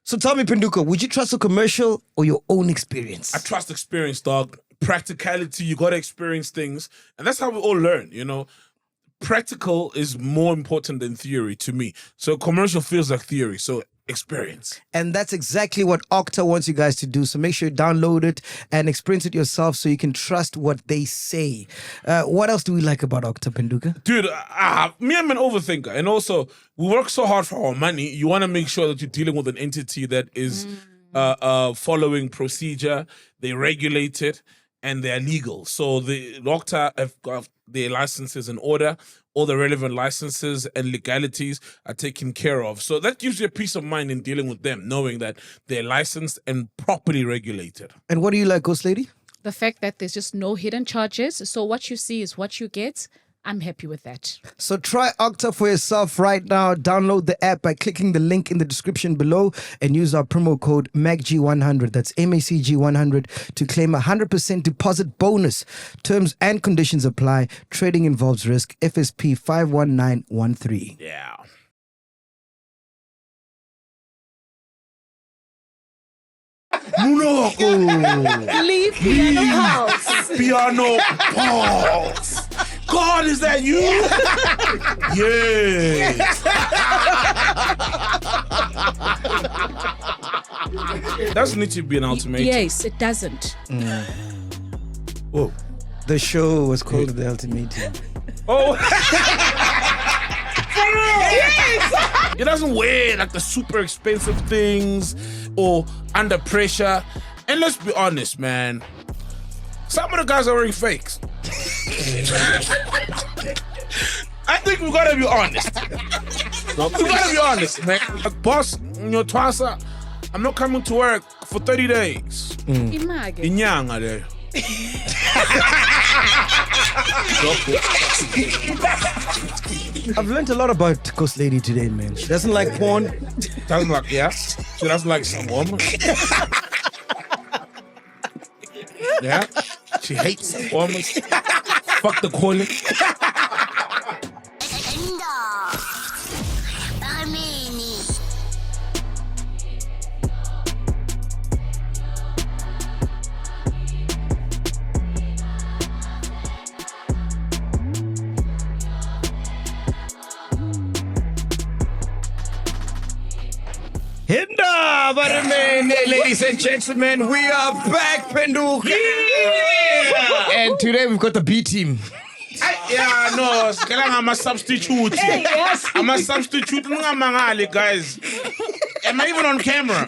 So tell me, Penduka, would you trust a commercial or your own experience? I trust experience, dog. Practicality, you got to experience things. And that's how we all learn, you know. Practical is more important than theory to me. So commercial feels like theory. So experience. And that's exactly what OCTA wants you guys to do. So make sure you download it and experience it yourself so you can trust what they say. What else do we like about OCTA, Penduka? Dude, me, I'm an overthinker. And also, we work so hard for our money. You want to make sure that you're dealing with an entity that is following procedure. They regulate it and they're legal. So the OCTA have got their licenses in order. All the relevant licenses and legalities are taken care of. So that gives you a peace of mind in dealing with them, knowing that they're licensed and properly regulated. And what do you like, Ghost Lady? The fact that there's just no hidden charges. So what you see is what you get. I'm happy with that. So try OCTA for yourself right now. Download the app by clicking the link in the description below and use our promo code MacG100. That's MacG100 to claim a 100% deposit bonus. Terms and conditions apply. Trading involves risk. FSP 51913. Yeah. Munaka. Leave piano house. Piano pause. God, is that you? Yes. Doesn't need to be an ultimatum. Yes, it doesn't. Whoa. The show was called The Ultimatum. Oh. For real? Yes. It doesn't wear like the super expensive things or under pressure. And let's be honest, man. Some of the guys are wearing fakes. I think we gotta be honest. We gotta be honest, man. Like, boss, Twasa, I'm not coming to work for 30 days. Imagine. Inyanga there. I've learned a lot about Ghost Lady today, man. She doesn't like porn. Doesn't like, yeah. She doesn't like some woman. Yeah. She hates some woman. Fuck the calling. Hinda, ladies and gentlemen, we are back, Penduka. Yeah. And today we've got the B team. Yeah, no, I'm a substitute. Yes. I'm a substitute. Guys. Am I even on camera?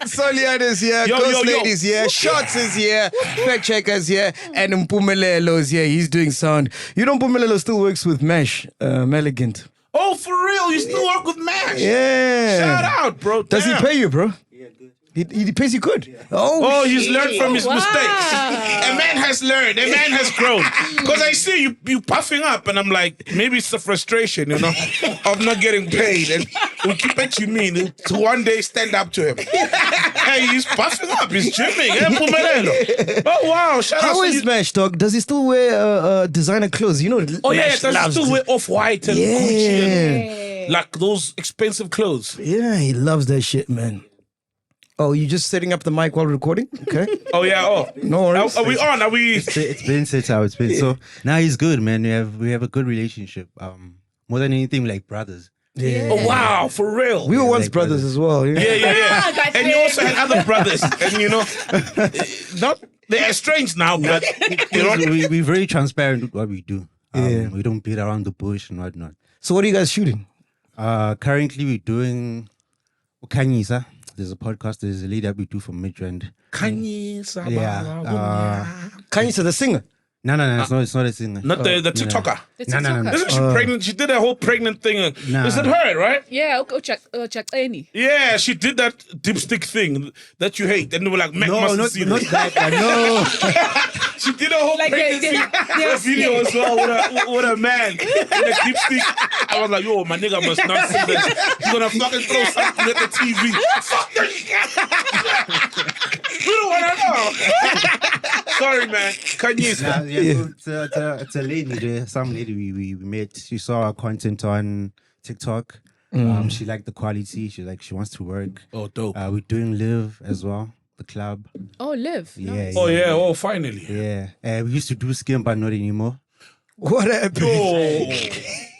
Solian is here, Ghost Lady is here, Shots is here, Fact Checker's here, and Mpumelelo here. He's doing sound. You know, Mpumelelo still works with Mesh, Meligant. Oh, for real? You still work with MacG? Yeah. Shout out, bro. Does he Damn. pay you, bro? Yeah, good. He pays you good. Yeah. Oh, he's learned from his mistakes. A man has learned. A man has grown. Because I see you puffing up, and I'm like, maybe it's the frustration, you know, of not getting paid. And we'll keep it you mean to one day stand up to him. Hey, he's puffing up. He's gymming. Hey, oh, wow. Shout out How to is you. Mesh, dog? Does he still wear designer clothes? You know, Oh, yeah, Mesh does he loves still wear Off-White and Yeah. Gucci and like those expensive clothes? Yeah, he loves that shit, man. Oh, you just setting up the mic while recording? Okay. Oh, yeah. Oh, No worries. Are we on? Are we? It's been set out. It's been so now he's good, man. We have a good relationship. More than anything, like brothers. Yeah. Oh, wow. For real. We were once like brothers as well. Yeah. And you also had other brothers. And, you know, they're estranged now, but, you know. We're very transparent with what we do. Yeah. We don't beat around the bush and whatnot. So what are you guys shooting? Currently, we're doing Kanyisa. There's a podcast. There's a lady that we do from Midrand. Kanyisa. Yeah. Kanyisa, the singer. No, it's not a singer. Not the TikToker. No. Isn't she pregnant? She did a whole pregnant thing. Nah. Is it her, right? Yeah, Chakeni. Yeah, she did that dipstick thing that you hate. And they were like, Mac No, mustn't not see that. this. She did a whole Like pregnancy video as well with a man in a dipstick. I was like, yo, my nigga must not see this. He's gonna fucking throw something at the TV. Fuck this. We don't want to know. Sorry, man. Kanyisa. So it's a lady there, some lady we met. She saw our content on TikTok. She liked the quality. She wants to work. Oh, dope. We're doing Live as well, the club. Oh, live. Yeah, Nice. Oh, yeah. Oh, finally. Yeah. We used to do Skim, but not anymore. What happened? Oh.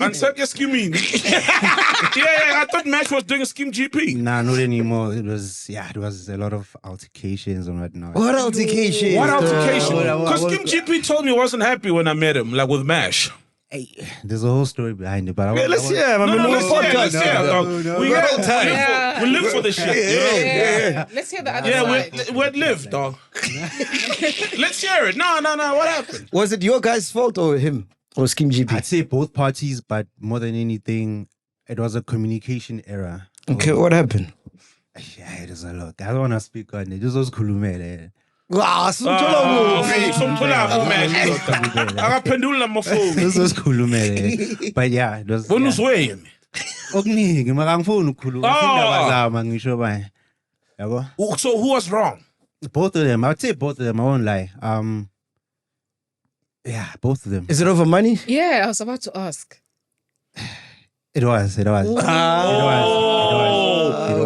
And said, yes, skimming. I thought Mash was doing a skim GP. Nah, not anymore. It was a lot of altercations and whatnot. What altercation? What altercation? What- Because what- Skim GP told me he wasn't happy when I met him, like with Mash. Hey, there's a whole story behind it, but Let's hear. I mean, let's hear, podcast. let's hear, dog. no, We no. got time. Yeah. We live for this shit, you know? Yeah. Let's hear the other side. We'd live, dog. Let's hear it. No. What happened? Was it your guy's fault or him? Or Skim GP? I'd say both parties, but more than anything, it was a communication error. Okay, what happened? Yeah, it was a lot. I don't want to speak on it. This was Kulumele. Some Akaphendula mafoni. This was Kulumele. But yeah, it was. Wena uzweyini? Okuningi makangifuni ukukhuluma. Singabazama ngisho bani. Yabo? So who was wrong? Both of them. I would say both of them. I won't lie. Yeah, both of them. Is it over money? Yeah, I was about to ask. It was. It was.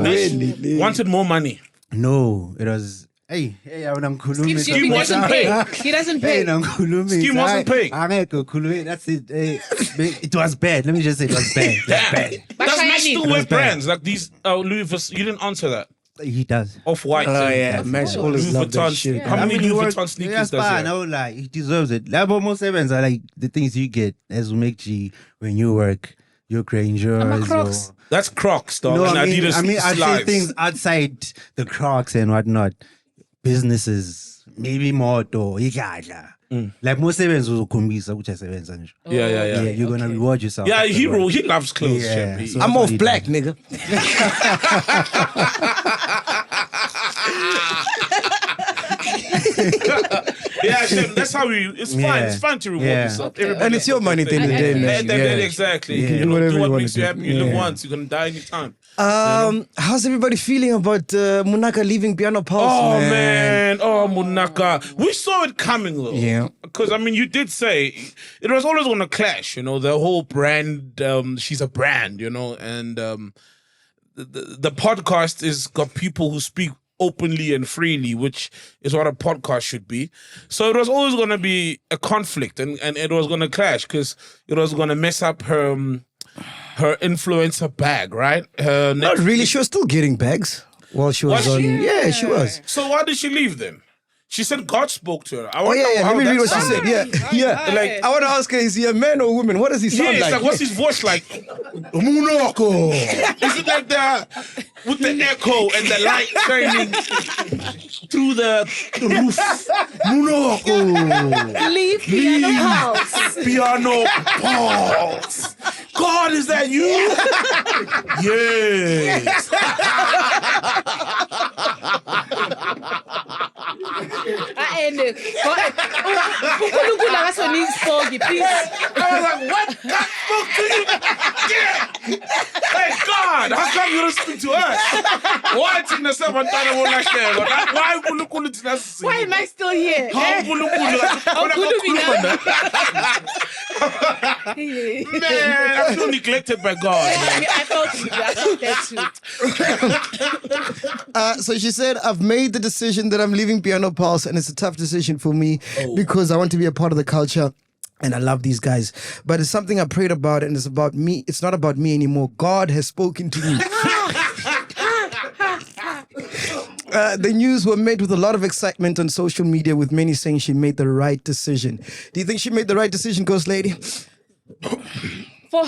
Really? Wanted more money. No, it was. Hey, I'm Skim GP doesn't pay. He doesn't pay. Scheme wasn't paying. That's it. It was bad. Let me just say it was bad. It was bad. But Does Shiny- Mash still wear That's bad. brands like these Louis Vuitton? You didn't answer that. He does. Off-white. Oh, yeah. Mash always Louis loved that Vuitton. shit. How many he Louis worked- Vuitton sneakers that's does he fine. I have? would lie. He deserves it. Like almost sevens are like the things you get as MacG when you work. Your Granger. I'm a Crocs. That's Crocs, dog. No, and I mean, Adidas I say slides. things outside the Crocs and whatnot. Businesses, maybe more though. Like most sevens will kumbisa, which I sevens. Yeah. You're gonna reward yourself. Yeah, he loves clothes. Yeah, Chip. so- I'm That's what off he black, does. nigga. Yeah, Chip, that's how we. It's fine. Yeah. It's fine to reward Yeah. yourself. Okay. Everybody And it's your has money at the end of the day, And- man. At the end, Yeah. exactly. You can You do know, whatever do you what wanna makes you do. happy. You live Yeah. once. You're gonna die anytime. How's everybody feeling about Munaka leaving Piano Pulse? Oh man, oh Munaka. We saw it coming though. Yeah. Because I mean, you did say it was always gonna clash. You know, the whole brand. She's a brand. You know, and the podcast is got people who speak openly and freely, which is what a podcast should be. So it was always gonna be a conflict, and it was gonna clash because it was gonna mess up her influencer bag, right? Her Not next- really. She was still getting bags while she was Was on. she? Yeah, she was. So why did she leave then? She said God spoke to her. I Oh, wanna yeah, know yeah. how Let me that read what she sounded. said. Yeah. Like, I want to ask her, is he a man or a woman? What does he sound Yeah, it's like? like, what's his voice like? Munaka. Is it like the with the echo and the light shining through the roof? Munaka. Leave Piano House. Piano pulse. God, is that you? Yes. uNkulunkulu akasonisphoki, please. I was like, what? God spoke to you? Yeah. Hey, God, how come you don't speak to us? Why thina sabantwana bolahleko? Why uNkulunkulu thina sisi? Why am I still here? How uNkulunkulu? Awukhulumi nami. Man, I feel neglected by God. Man. I felt that too. So she said, I've made the decision that I'm leaving Piano Pulse, and it's a tough decision for me because I want to be a part of the culture. And I love these guys. But it's something I prayed about, and it's about me. It's not about me anymore. God has spoken to me. The news were met with a lot of excitement on social media, with many saying she made the right decision. Do you think she made the right decision, Ghost Lady? For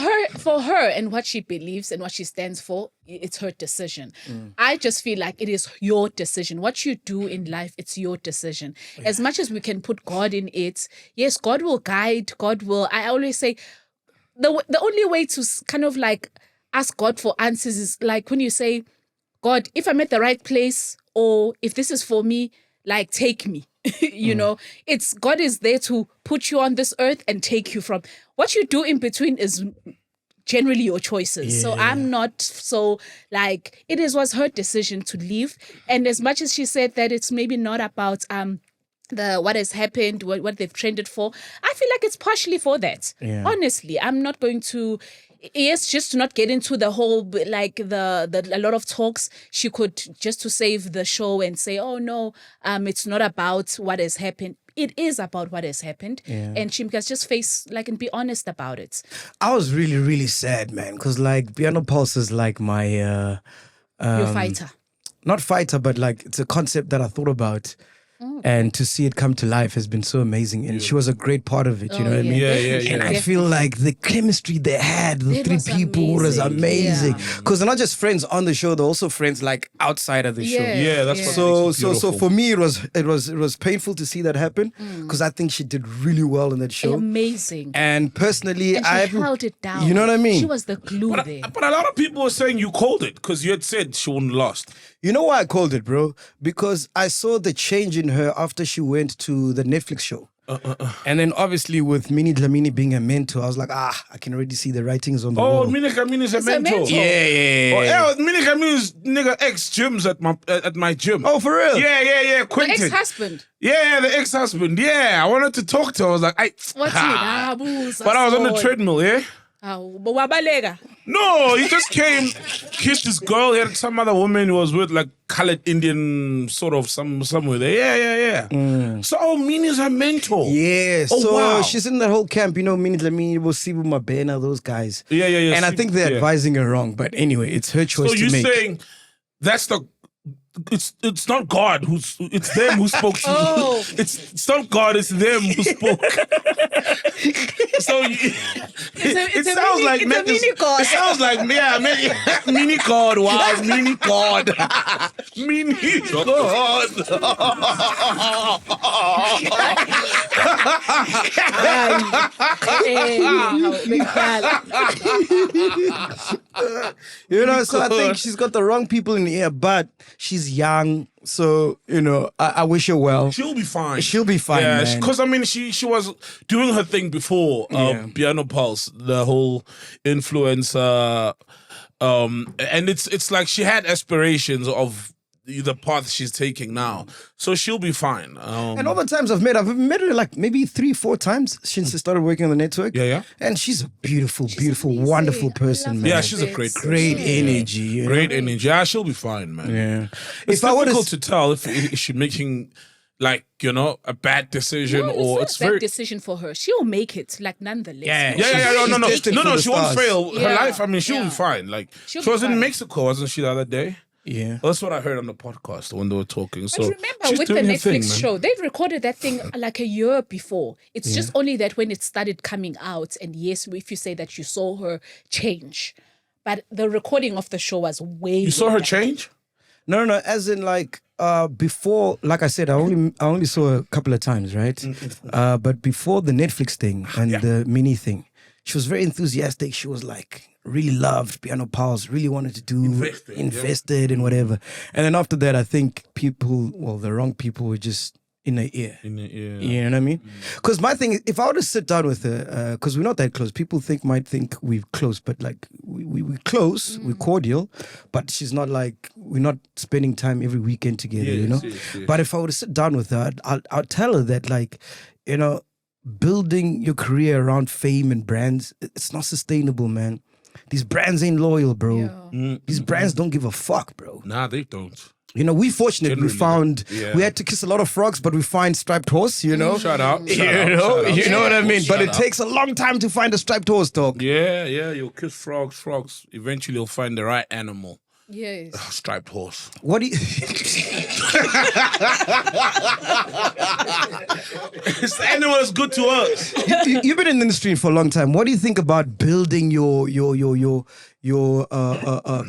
her and what she believes and what she stands for, it's her decision. I just feel like it is your decision. What you do in life, it's your decision. As much as we can put God in it, yes, God will guide, God will. I always say the only way to kind of like ask God for answers is like when you say, God, if I'm at the right place, or if this is for me, like take me. You know, it's God is there to put you on this earth and take you from. What you do in between is generally your choices. So I'm not so like, it was her decision to leave. And as much as she said that it's maybe not about the what has happened, what they've trended for, I feel like it's partially for that. Honestly, I'm not going to. Yes, just to not get into the whole like the a lot of talks. She could just to save the show and say, "Oh no, it's not about what has happened. It is about what has happened." And she must just face like and be honest about it. I was really, really sad, man, because like Piano Pulse is like my Your fighter. not fighter, but like it's a concept that I thought about. And to see it come to life has been so amazing. And she was a great part of it, you know what I mean? And I feel like the chemistry they had, the It three was people was amazing. amazing. Because they're not just friends on the show, they're also friends like outside of the show. Yeah, that's what So makes it so beautiful. for me it was painful to see that happen because I think she did really well in that show. Amazing. And personally, And she I haven't- held it down. You know what I mean? She was the glue there. But a lot of people were saying you called it because you had said she wouldn't last. You know why I called it, bro? Because I saw the change in her after she went to the Netflix show. And then obviously with Minnie Dlamini being a mentor, I was like, I can already see the writings on the Oh, wall. Munaka is a It's a mentor. mentor. Yeah. Oh, Munaka is nigga ex gyms at my gym. Oh, for real? Yeah. The Quentin. ex-husband. Yeah, the ex-husband. Yeah, I wanted to talk to her. I was like, What's it? But I was on the treadmill, yeah? Wabalega. No, he just came, kissed this girl. He had some other woman who was with like colored Indian sort of somewhere there. Yeah. So Minnie's her mentor. Yeah, Oh, so wow. she's in that whole camp, you know, Minnie Dlamini, Sibu Mabena, those guys. Yeah. And I See- think they're yeah. advising her wrong. But anyway, it's her choice So to you're make. saying that's the it's not God it's them who spoke to Oh. you. It's not God, it's them who spoke. So it sounds like it's a mini God. It sounds like mini God. Wow, mini God. Mini God. You know, so I think she's got the wrong people in the ear, but she's young. So, you know, I wish her well. She'll be fine. She'll be fine, Yeah, man. because I mean, she was doing her thing before Piano Pulse, the whole influencer, and it's like she had aspirations of the path she's taking now, so she'll be fine. And all the times I've met her like maybe 3-4 times since I started working on the network. Yeah. And she's a beautiful, amazing. wonderful I person, love man. Yeah, her. she's a great Great person. energy. You know? Great energy. Yeah, she'll be fine, man. Yeah. It's If I would've difficult to tell if she's making like a bad decision or it's a bad very. decision for her. She'll make it, like nonetheless. Yeah. No. She's destined for the She won't stars. fail. Her Yeah. life, I mean, she'll be Yeah. fine. Like She'll she be was in fine. Mexico, wasn't she, the other day? Yeah. That's what I heard on the podcast when they were talking. But So remember, she's with the doing her Netflix thing, man. show, they recorded that thing like a year before. It's just only that when it started coming out, and yes, if you say that you saw her change, but the recording of the show was way. You saw her back. change? No, as in like before, like I said, I only saw her a couple of times, right? But before the Netflix thing and the mini thing, she was very enthusiastic. She was like really loved Piano Pulse, really wanted to do invested and whatever. And then after that, I think the wrong people were just in her ear. You know what I mean? Because my thing is, if I were to sit down with her, because we're not that close, people might think we're close, but like we're close, we're cordial, but she's not like, we're not spending time every weekend together, you know? Yes. But if I were to sit down with her, I'll tell her that, like, you know, building your career around fame and brands, it's not sustainable, man. These brands ain't loyal, bro. Yeah. These brands don't give a fuck, bro. Nah, they don't. You know, we fortunate. Generally, We found we had to kiss a lot of frogs, but we find striped horse. You know, Shout out. you know what I mean. But it takes a long time to find a striped horse, dog. Yeah, you'll kiss frogs. Eventually, you'll find the right animal. Yes. Striped horse. What do you? This animal is good to us. You've been in the industry for a long time. What do you think about building your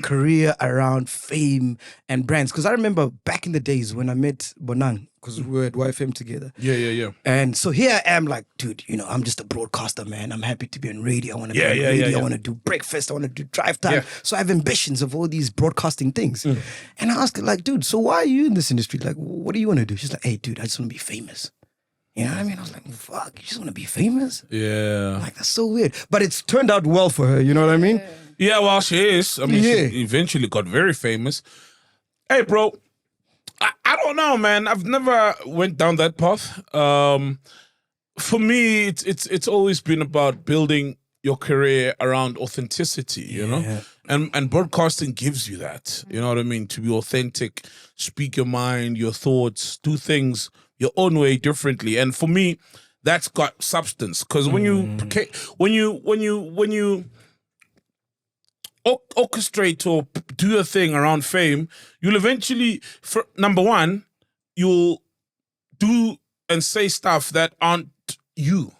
career around fame and brands? Because I remember back in the days when I met Bonang, because we were at YFM together. Yeah. And so here I am, like, dude, you know, I'm just a broadcaster, man. I'm happy to be on radio. I want to be on radio. Yeah. I want to do breakfast. I want to do drive time. Yeah. So I have ambitions of all these broadcasting things. And I asked her, like, dude, so why are you in this industry? Like, what do you want to do? She's like, hey, dude, I just want to be famous. You know what I mean? I was like, fuck, you just want to be famous? Yeah. Like, that's so weird. But it's turned out well for her, you know what I mean? Yeah, well, she is. I mean, Yeah. she eventually got very famous. Hey, bro, I don't know, man. I've never went down that path. For me, it's always been about building your career around authenticity, you know? And broadcasting gives you that, you know what I mean? To be authentic, speak your mind, your thoughts, do things your own way differently. And for me, that's got substance. Because when you orchestrate or do a thing around fame, you'll eventually, number one, you'll do and say stuff that aren't you,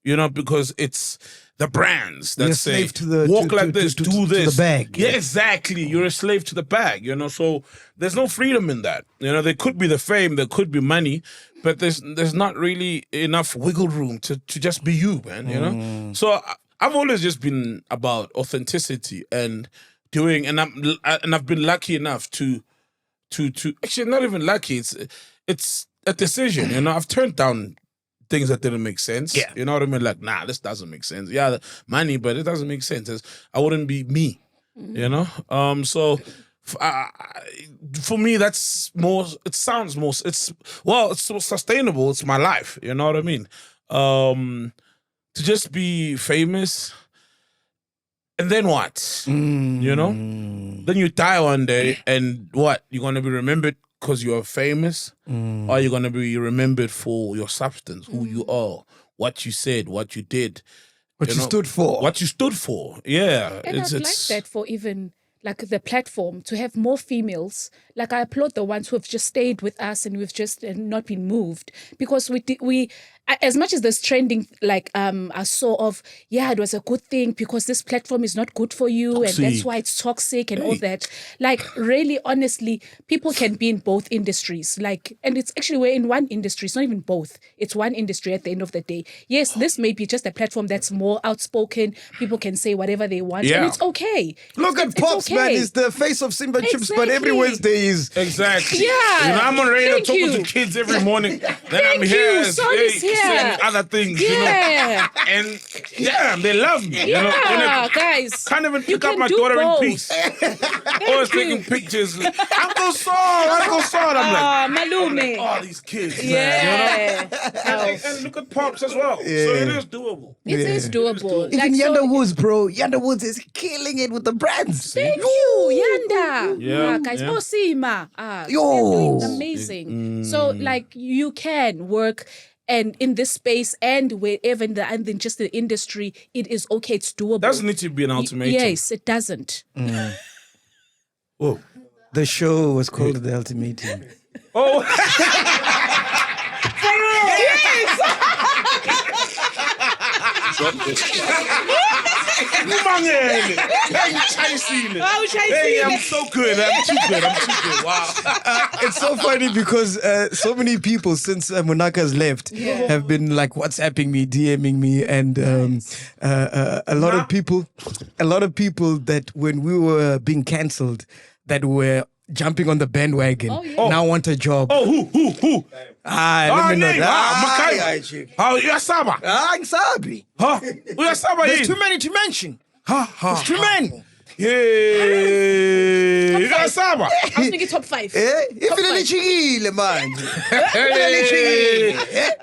you know, because it's the brands that You're a say, slave to the- walk to- like to- this, to- do to this. the bag. Yeah, exactly. You're a slave to the bag, you know, so there's no freedom in that. You know, there could be the fame, there could be money, but there's not really enough wiggle room to just be you, man, you know? So I've always just been about authenticity and doing, and I've been lucky enough to actually not even lucky. It's a decision, you know. I've turned down things that didn't make sense. Yeah. You know what I mean? Like, nah, this doesn't make sense. Yeah, the money, but it doesn't make sense. I wouldn't be me, you know? So for me, that's more, it sounds more, it's so sustainable. It's my life. You know what I mean? To just be famous, and then what? You know? Then you die one day, and what? You're going to be remembered because you are famous, or you're going to be remembered for your substance, who you are, what you said, what you did. What you know, stood for. What you stood for. Yeah. And I'd like that for even like the platform to have more females. Like I applaud the ones who have just stayed with us and we've just not been moved, because we as much as there's trending like I saw of it was a good thing because this platform is not good for you Toxic. and that's why it's toxic and all that. Like really honestly, people can be in both industries. Like, and it's actually we're in one industry. It's not even both. It's one industry at the end of the day. Yes, this may be just a platform that's more outspoken. People can say whatever they want and it's okay. Look at Pops, man. okay. He's the face of Simba Chips, but Exactly. every Wednesday is... Exactly. Yeah. You know, I'm on radio Thank talking you. to kids every morning. Then I'm Thank here, you. Son is here. saying other things, you know. Yeah. And they love me. You know, Yeah, when guys. can't even You pick up can my do daughter both. in peace. Always taking pictures. Uncle Saul. I'm like, Malume. oh, these kids, man. Yeah. You know? And look at Pops as well. So it is doable. It is doable. Even Like, Yanda so, Woods, bro. Yanda Woods is killing it with the brands. thank you, Yanda. Yeah, Guys. yeah. Osima. Yo. They're doing amazing. So, like, you can work and in this space and wherever and then just the industry, it is okay. It's doable. Doesn't need to be an ultimatum. Yes, it doesn't. Oh. The show was called The Ultimatum. Oh. Hey, I'm so good. I'm too good. Wow. It's so funny because so many people since Munaka's left have been like WhatsApping me, DMing me, and a lot of people that when we were being cancelled, that were jumping on the bandwagon, now want a job. Oh, who? Let me know name. that. Makai. Chief. How you Saba? Ngisabi. Huh? We are Saba There's here. too many to mention. Ha. There's too many. Yeah. You got Saba. I was thinking top 5. Ifilelichikile manje.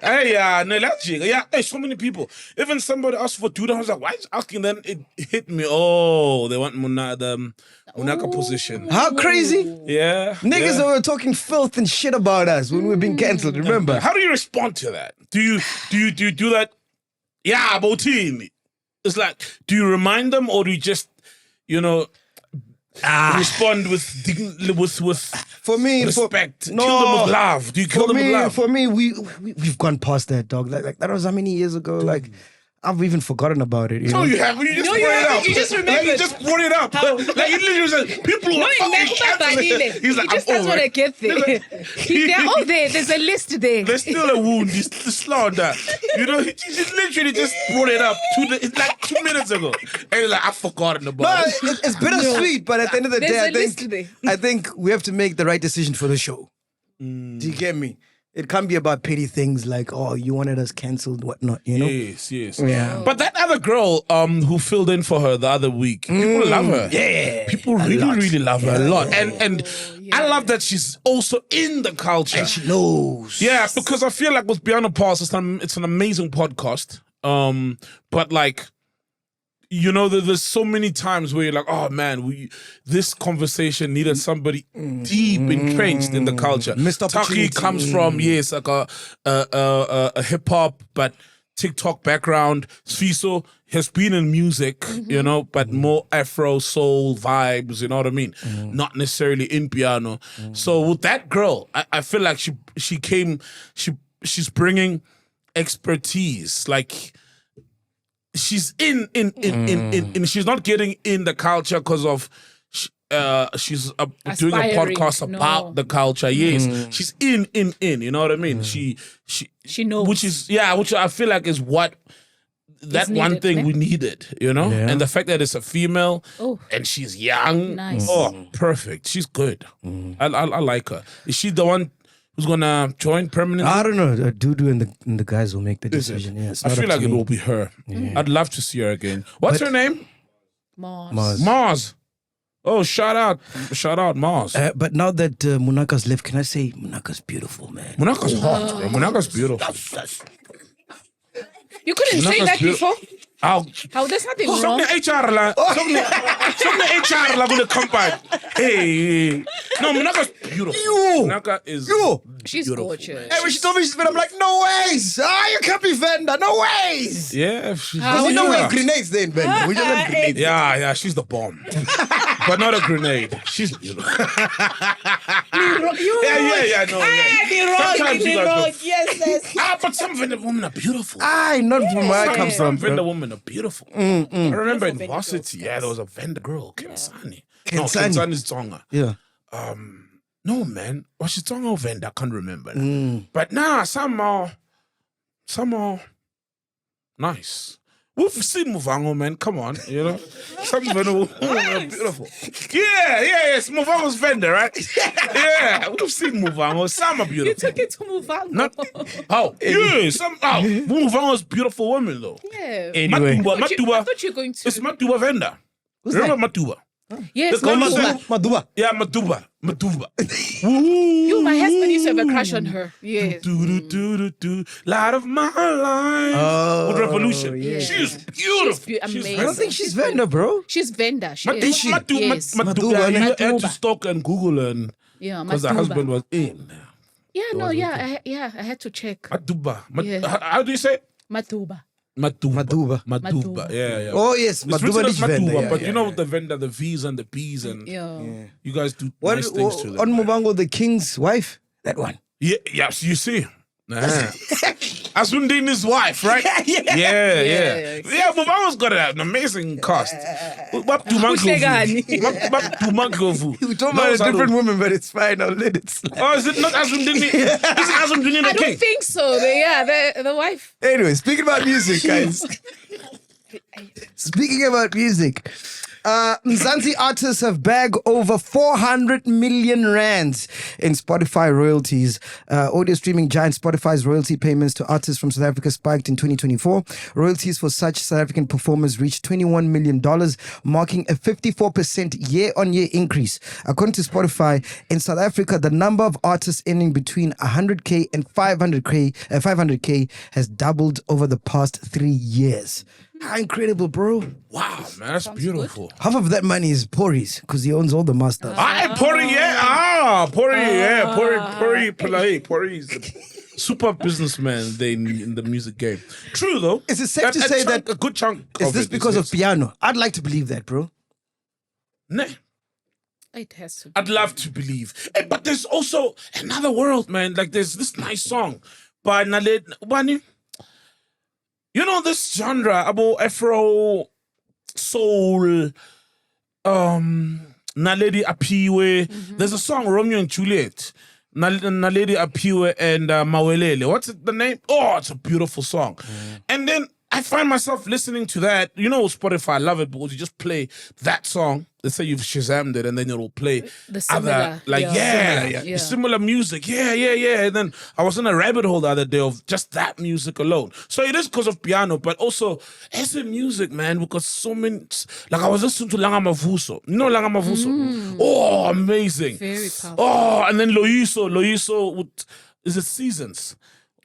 Hey, no, that's jig. Yeah, hey, so many people. Even somebody asked for Duda. I was like, why is asking? Then it hit me. Oh, they want Munaka position. How crazy? Yeah. Niggas yeah. were talking filth and shit about us when we were being cancelled, remember? How do you respond to that? Do you do that? Yeah, Botini. It's like, do you remind them or do you just, respond with For me, respect? no. Kill them with love. Do you kill them with love? For me, we've gone past that, dog. Like that was how many years ago? Like I've even forgotten about it. You know? No, you haven't. You just No, brought you it haven't. up. You just Like, remembered. you just brought it up. Like you literally said, people No, are fucking canceling. He's like, he just I'm doesn't over want to it. get there. They're all there. There's a list there. There's still a wound. He's slaughtered. He just literally just brought it up it's like 2 minutes ago. And he's like, I've forgotten about No, it. it's bittersweet, but at the end of the There's day, a list there. I think we have to make the right decision for the show. Do you get me? It can't be about petty things like, oh, you wanted us cancelled, whatnot, you know? Yes. Yeah. But that other girl who filled in for her the other week, people love her. Yeah. People really love her a lot. And I love that she's also in the culture. And she knows. Yeah, because I feel like with Beyond the Past, it's an amazing podcast. But like, you know, there's so many times where you're like, oh man, this conversation needed somebody deep entrenched in the culture. Missed opportunity. Taki comes from, yes, like a hip hop, but TikTok background. Sfiso has been in music, you know, but more Afro soul vibes, you know what I mean? Not necessarily in piano. So with that girl, I feel like she's bringing expertise. Like she's in she's not getting in the culture because of she's doing a podcast about the culture. Yes, she's in. You know what I mean? She knows, which I feel like is what that needed, one thing we needed. You know, Yeah. and the fact that it's a female and she's young. Nice. Oh, perfect. She's good. I like her. Is she the one who's gonna join permanently? I don't know. Dudu and the guys will make the decision. Yeah, it's I not feel up like to it me. will be her. I'd love to see her again. What's her name? Mars. Mars. Oh, shout out Mars. But now that Munaka's left, can I say Munaka's beautiful, man? Munaka's hot, bro. Munaka's beautiful. You couldn't say Munaka's that before. How? There's nothing wrong. HR la. Something HR la gonna come back. Hey. No, Munaka's beautiful. Munaka is She's beautiful, gorgeous. man. Hey, when she told me she's been, I'm like, no ways! You can't be Venda, no ways! Yeah, she's We don't have grenades then, Venda. We don't have grenades. yeah, she's the bomb. But not a grenade. She's beautiful. Yeah, no. Sometimes you guys Yes. but some Venda women are beautiful. Not from where I come Some from. Venda women are beautiful. I remember in varsity, there was a Venda girl, Kensani. No, Kensani. Kensani's Tonga. Yeah. No, man. Was she Tonga or Venda? I can't remember. Now. But nah, somehow nice. We've seen Muvango, man. Come on, you know. Some Venda women are beautiful. Yes. Muvango's Venda, right? Yeah, we've seen Muvango. Some are beautiful. You took it to Muvango. Not, Muvango's beautiful women, though. Yeah. Anyway. I Matuba. thought you were going to. It's Matuba Venda. Remember Matuba? Yes, The girl is Matuba. Maduba. Yeah, Matuba. You, my husband used to have a crush on her. Yes. Do, light of my life. With Revolution. yeah. She's beautiful. She's amazing. I don't think she's Venda, bro. She's Venda. She Matuba, is. she? Yes. Matuba, You had to Matuba. stalk and Google and Yeah, because the Matuba. husband was in. I had to check. Matuba. Yeah. How do you say it? Matuba. Maduba. Matuba. Yeah. Oh, yes. It's Maduba written is as Venda. Matuba, Yeah, but yeah, you know yeah. the Venda, the V's and the P's, and Yeah. you guys do What, nice things to them. on Mubango, the king's wife? That one. Yes, you see. Asundini's wife, right? Yeah. Mubango's got an amazing cast. Kuhlekani. We talk about a different woman, but it's fine. I'll let it slide. Oh, is it not Asundini? Is it Asundini I the don't king? think so. The wife. Anyway, speaking about music, guys. Speaking about music. Mzanzi artists have bagged over 400 million rands in Spotify royalties. Audio streaming giant Spotify's royalty payments to artists from South Africa spiked in 2024. Royalties for such South African performers reached $21 million, marking a 54% year-on-year increase. According to Spotify, in South Africa, the number of artists earning between 100K and 500K has doubled over the past 3 years. How incredible, bro. Wow, man, that's beautiful. Half of that money is Pori's because he owns all the masters. Pori, Pori is a super businessman in the music game. True, though. Is it safe to say that a good chunk is of this it because of his? piano? I'd like to believe that, bro. Nah. It has to be. I'd love to believe. But there's also another world, man. Like there's this nice song by Naled Wani. You know this genre about Afro soul, Naledi Apiwe. There's a song Romeo and Juliet. Naledi Apiwe and Mawelele. What's the name? Oh, it's a beautiful song. And then I find myself listening to that. You know, Spotify, I love it because you just play that song. Let's say you've Shazammed it, and then it'll play The similar, other, like yeah. similar music. Yeah. And then I was in a rabbit hole the other day of just that music alone. So it is because of piano, but also as a music, man, because so many. Like I was listening to Langa Mavuso. You know Langa Mavuso? Oh, amazing. Very powerful. Oh, and then Loyiso is it Seasons?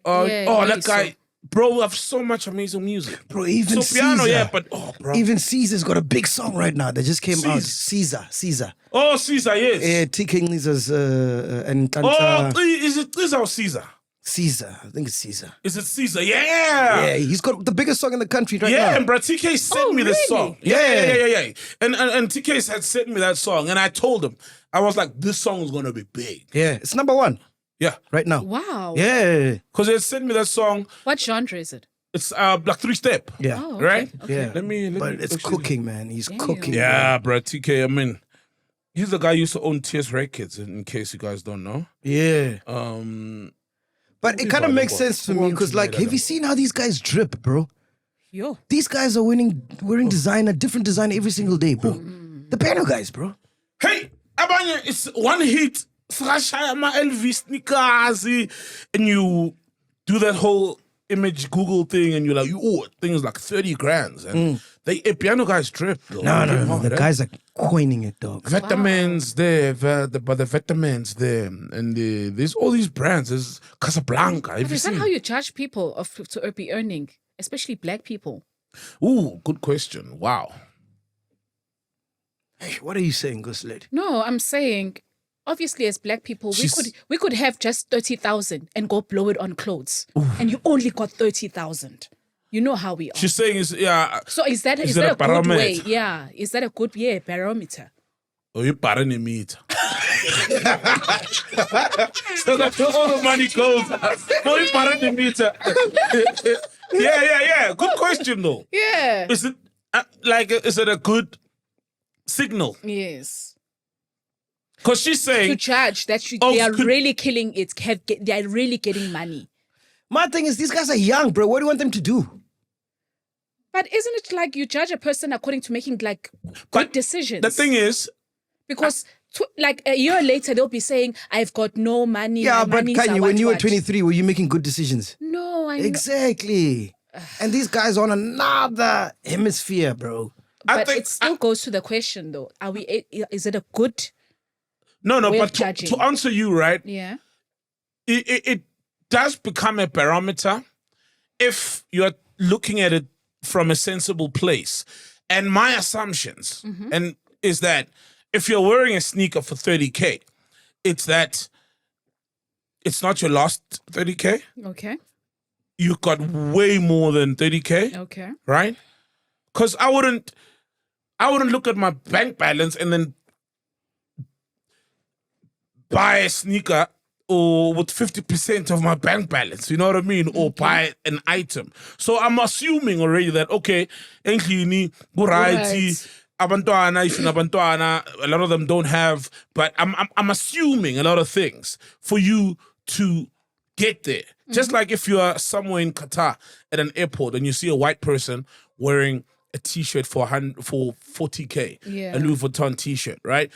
Yeah, that Loyiso. guy. Bro, we have so much amazing music. Bro, even So piano, Caesar. yeah, but bro. Even Caesar's got a big song right now that just came out. Caesar. Caesar. Oh, Caesar, yes. TK Nizza's and Oh, is it Caesar or Caesar? Caesar. I think it's Caesar. Is it Caesar? Yeah. Yeah, he's got the biggest song in the country right Yeah, now. and bro, TK sent me this really? song. Yeah. And TK had sent me that song, and I told him, I was like, this song is gonna be big. Yeah, it's number one Yeah, right now. Wow. Yeah, because they sent me that song. What genre is it? It's like 3-step. yeah, Oh, okay. Right? Okay. yeah. Let me. But it's actually- cooking, man. He's cooking. Yeah, bro, TK. I mean, he's the guy who used to own TS Records. In case you guys don't know. Yeah. But it kind of makes sense to me because, like, have you seen how these guys drip, bro? Yo. These guys are wearing designer, different designer every single day, bro. The piano guys, bro. Hey, abanye, it's one hit. Srashaya ma Elvis sneakers, and you do that whole image Google thing, and you're like, things like 30 grand, and piano guys drip. Bro. No. The guys are coining it, dog. Vitamins there, but the vitamins there, and there's all these brands. There's Casablanca. Have you Is that seen? how you judge people to be earning, especially black people? Ooh, good question. Wow. Hey, what are you saying, Guslet? No, I'm saying, obviously, as black people, She's- we could have just 30,000 and go blow it on clothes, and you only got 30,000. You know how we are. She's saying is So is that Is is that that a a good way? barometer? Yeah. Is that a good barometer? oh, you parani meter. So that's where all the money goes. Oh, you parani meter. Yeah. Good question though. Yeah. Is it is it a good signal? Yes. Because she's To saying judge that Oh, they are could- really killing it, they are really getting money. My thing is, these guys are young, bro. What do you want them to do? But isn't it like you judge a person according to making like good But decisions? the thing is, because like a year later they'll be saying, "I've got no money." Yeah, my but money's Kanye, a when you were what. 23, were you making good decisions? No, I know. Exactly. And these guys on another hemisphere, bro. I But think it still goes to the question though: Is it a good? no, way but of judging. to answer you, right? Yeah. It does become a barometer if you're looking at it from a sensible place. And my assumptions and is that if you're wearing a sneaker for 30K, it's that it's not your last 30K. Okay. You've got way more than 30K, Okay. right? Because I wouldn't look at my bank balance and then buy a sneaker or with 50% of my bank balance, you know what I mean? Or buy an item. So I'm assuming already that, okay, endlini, variety, abantwana, abantwana, a lot of them don't have, but I'm assuming a lot of things for you to get there. Just like if you are somewhere in Qatar at an airport and you see a white person wearing a t-shirt for 40K, Yeah. a Louis Vuitton t-shirt, right?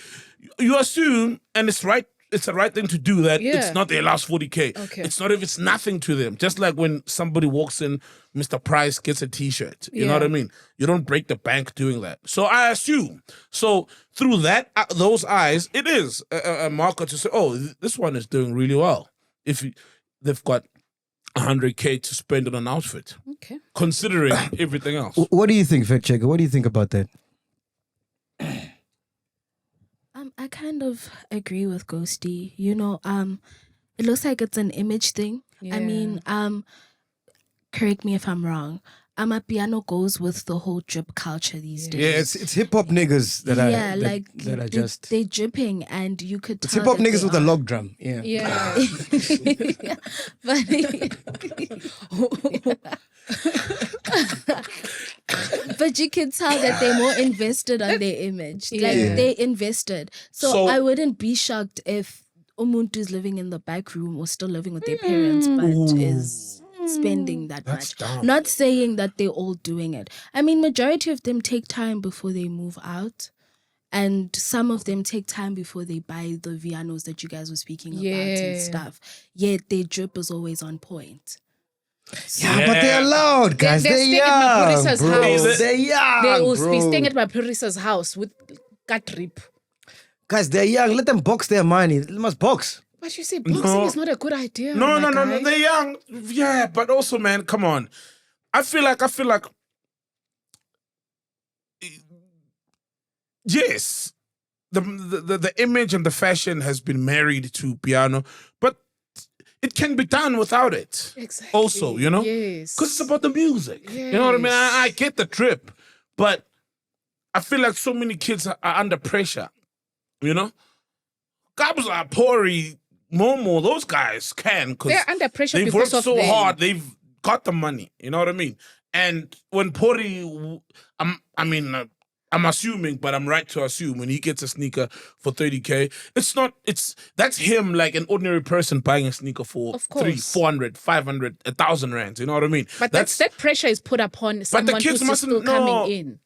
You assume, and it's right, it's the right thing to do that. Yeah. It's not their last 40K. Okay. It's not if it's nothing to them. Just like when somebody walks in, Mr. Price gets a t-shirt. You know Yeah. what I mean? You don't break the bank doing that. So I assume. So through that, those eyes, it is a marker to say, oh, this one is doing really well. If they've got 100K to spend on an outfit, Okay. considering everything else. What do you think, fact checker? What do you think about that? I kind of agree with Ghosty. You know, it looks like it's an image thing. I mean, correct me if I'm wrong. Amapiano goes with the whole drip culture these days. Yeah, it's hip hop niggas that are just. they're dripping, and you could It's tell hip hop that niggas they with a are. log drum. Yeah. But you can tell that they're more invested on their image. Like Yeah. they invested. So So- I wouldn't be shocked if Umuntu is living in the back room or still living with their parents, but is spending that That's much. dumb. Not saying that they're all doing it. I mean, majority of them take time before they move out. And some of them take time before they buy the Vianos that you guys were speaking about and Yeah. stuff. Yet their drip is always on point. Yeah, but they're loud, guys. They're They're staying at young, Mapurisa's bro. house. They're young, They will bro. be staying at my Parisa's house with cat rip. Guys, they're young. Let them box their money. They must box. But you see, boxing is not a good idea. No, my no, guy. they're young. Yeah, but also, man, come on. I feel like yes, the image and the fashion has been married to piano, but it can be done without it. Exactly. Also, you know? Yes. Because it's about the music. You know what I mean? I get the trip, but I feel like so many kids are under pressure, you know? Kabza, Pori, Momo, those guys can, because they're under pressure they've because worked of so them. hard. They've got the money. You know what I mean? And when Pori, I'm assuming, but I'm right to assume when he gets a sneaker for 30K, that's him like an ordinary person buying a sneaker for Of course. 300, 400, 500, 1,000 rands. You know what I mean? But that pressure is put upon someone kids who's mustn't still coming know. in.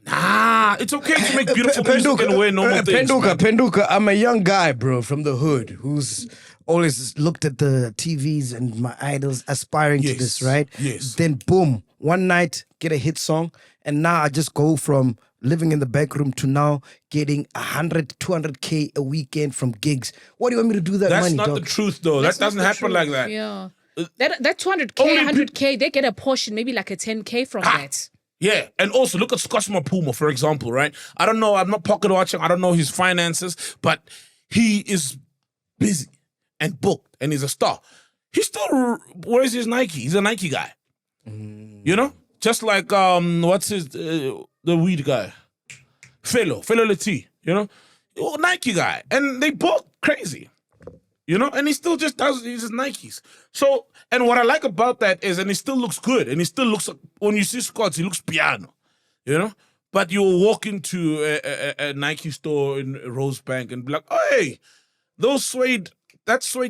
Nah, it's okay to make beautiful music and wear normal things. Penduka, I'm a young guy, bro, from the hood who's always looked at the TVs and my idols aspiring to this, right? Yes. Then boom, one night, get a hit song, and now I just go from living in the back room to now getting 100, 200K a weekend from gigs. What do you want me to do with that That's money, not dog? the truth, though. That's that doesn't not the happen truth. like that. Yeah. That 200K, Only 100K, they get a portion, maybe like a 10K from that. Yeah, and also look at Scottsma Puma, for example, right? I don't know, I'm not pocket watching, I don't know his finances, but he is busy and booked, and he's a star. He still wears his Nike. He's a Nike guy. You know? Just like, what's his, the weed guy? Fellow Leti, you know? Nike guy. And they both crazy. You know, and he still just does his Nikes. So, and what I like about that is, and he still looks good, and he still looks, when you see Scott, he looks piano, you know? But you'll walk into a Nike store in Rosebank and be like, oh, hey, that suede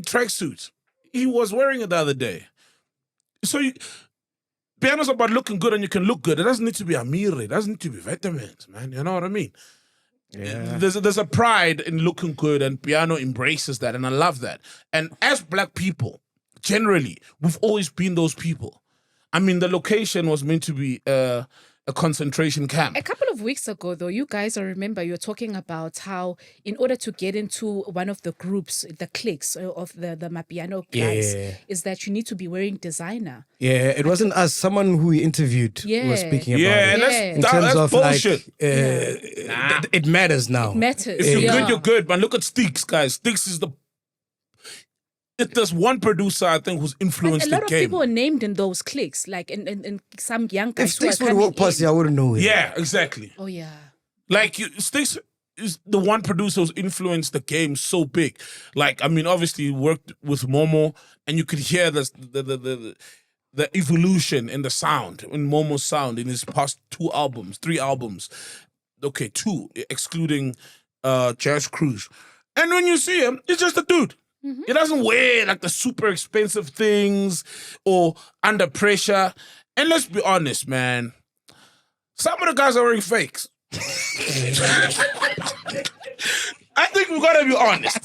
tracksuit, he was wearing it the other day. So, piano's about looking good, and you can look good. It doesn't need to be Amiri, it doesn't need to be vitamins, man, you know what I mean? Yeah. There's a pride in looking good, and piano embraces that, and I love that. And as black people, generally, we've always been those people. I mean, the location was meant to be a concentration camp. A couple of weeks ago, though, you guys, I remember you were talking about how in order to get into one of the groups, the cliques of the Mapiano guys, is that you need to be wearing designer. Yeah, it wasn't us. Someone who we interviewed was speaking about it. And In terms that's of bullshit. It matters now. It matters. If you're good, you're good. But look at Sticks, guys. Sticks is there's one producer, I think, who's influenced a the lot of game. people are named in those cliques, like in some young guys If who are Sticks would coming walk past in. you, I wouldn't know it. Yeah, exactly. Oh, yeah. Like, Sticks is the one producer who's influenced the game so big. Like, I mean, obviously, he worked with Momo, and you could hear the evolution in the sound, in Momo's sound, in his past 3 albums. Okay, 2, excluding Jazz Cruise. And when you see him, he's just a dude. Mm-hmm. He doesn't wear like the super expensive things or under pressure. And let's be honest, man. Some of the guys are wearing fakes. I think we gotta be honest.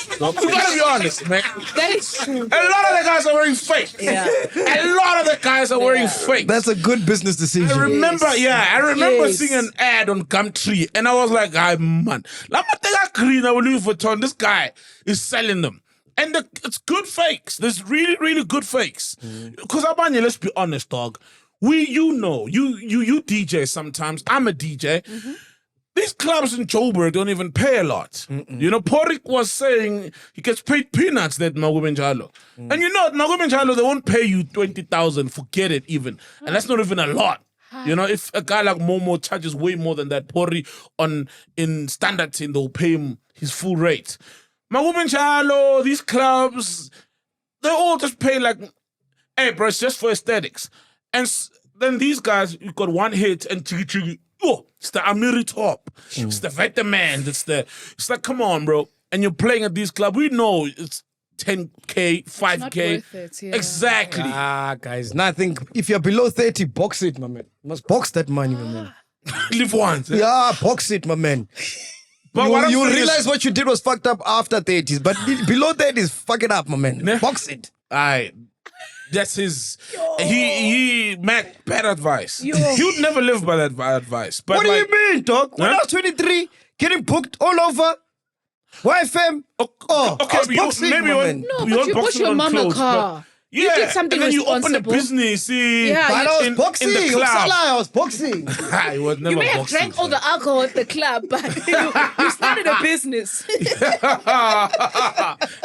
We gotta be honest, man. That is true. A lot of the guys are wearing fake. Yeah. A lot of the guys are wearing fake. That's a good business decision. I remember seeing an ad on Gumtree, and I was like, man, this guy is selling them. And it's good fakes. There's really, really good fakes. Because Abanye, let's be honest, dog. You DJ sometimes. I'm a DJ. Mm-hmm. These clubs in Joburg don't even pay a lot. You know, Porik was saying he gets paid peanuts that Magubenjalo. And you know, Magubenjalo, they won't pay you 20,000, forget it even. And that's not even a lot. You know, if a guy like Momo charges way more than that, Pori in standard team, they'll pay him his full rate. Magubenjalo, these clubs, they all just pay like, hey bro, it's just for aesthetics. And then these guys, you got one hit and it's the Amiri top. It's the Vitamin. It's like, come on, bro. And you're playing at these clubs. We know it's 10K, 5K. Not worth it, yeah. Exactly. Guys, nothing. If you're below 30, box it, my man. You must box that money, my man. Live once. Eh? Yeah, box it, my man. But you realize what you did was fucked up after 30s, but below 30s, fuck it up, my man. Yeah. Box it. Aye. That's his. Mac, bad advice. He would never live by that advice. But What do you mean, dog? When I was 23, getting booked all over. YFM. Okay, I was but boxing, maybe my you're man. No, you're but you bought boxing your on mama a clothes, car. but- You did something and then you open a responsible. business. See, Yeah, But I was in boxing. the club. I was boxing. I was never You may have boxing. drank all the alcohol at the club, but you started a business.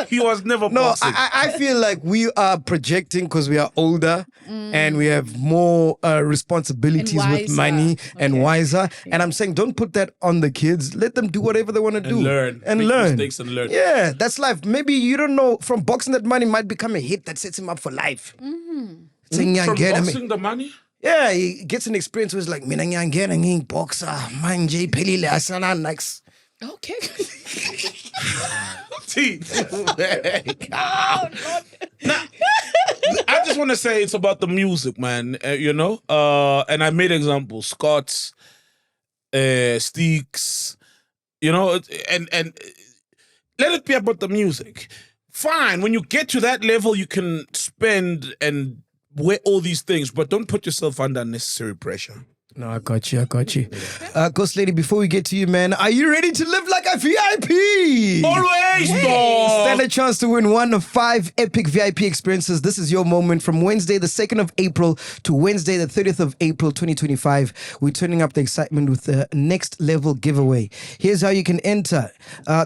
He was never No, boxing. I feel like we are projecting because we are older and we have more responsibilities And with wiser. money and Okay. wiser. And I'm saying, don't put that on the kids. Let them do whatever they want to do. learn. And Make learn. mistakes and learn. Yeah, that's life. Maybe you don't know, from boxing, that money might become a hit that sets him up for life. Saying, From "Nyangena, boxing the money? yeah, he gets an experience where it's like, mina nyangena nging boxer, manje pelile asana next. Okay. See, I just want to say it's about the music, man. And I made examples: Scott's, Steaks, and let it be about the music. Fine, when you get to that level, you can spend and wear all these things, but don't put yourself under unnecessary pressure. No, I got you. Ghost Lady, before we get to you, man, are you ready to live like a VIP? Always, dog. Stand a chance to win one of 5 epic VIP experiences. This is your moment from Wednesday, the 2nd of April to Wednesday, the 30th of April, 2025. We're turning up the excitement with the next level giveaway. Here's how you can enter.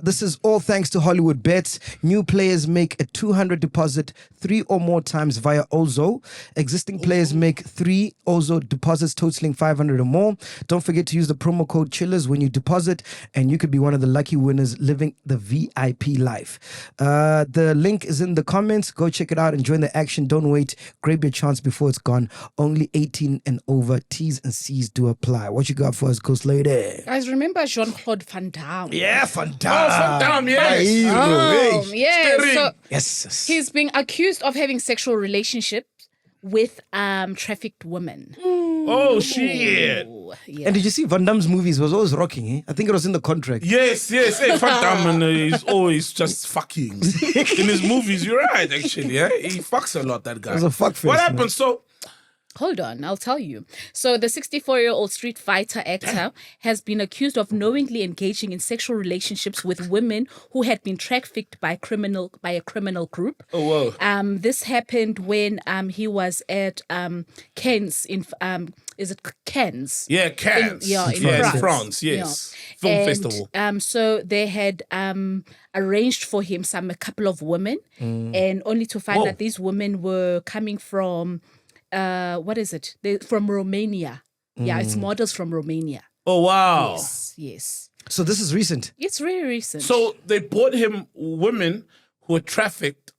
This is all thanks to Hollywood Bets. New players make a 200 deposit 3 or more times via Ozo. Existing players make 3 Ozo deposits totaling 500 or more. Don't forget to use the promo code Chillers when you deposit, and you could be one of the lucky winners living the VIP life. The link is in the comments. Go check it out and join the action. Don't wait. Grab your chance before it's gone. Only 18 and over. T's and C's do apply. What you got for us, Ghost Lady? Guys, remember Jean-Claude Van Damme? Yeah, fantastic. Van Damme, yes. Yeah. So Yes. he's being accused of having sexual relationships with trafficked women. Oh, shit. Oh, yeah. And did you see Van Damme's movies was always rocking, eh? I think it was in the contract. Yes. Hey, Van Damme is always just fucking. In his movies, you're right, actually. Yeah? He fucks a lot, that guy. He's a fuckfest, What man. happened? So, Hold on, I'll tell you. So the 64-year-old street fighter actor has been accused of knowingly engaging in sexual relationships with women who had been trafficked by a criminal group. oh, whoa. This happened when he was at Cannes in is it Cannes? Yeah, Cannes. In France, yes. Yeah. Film And, festival. So they had arranged for him a couple of women, and only to find Whoa. that these women were coming from what is it? They're from Romania. Yeah, it's models from Romania. Oh, wow. Yes. So this is recent. It's really recent. So they bought him women who were trafficked,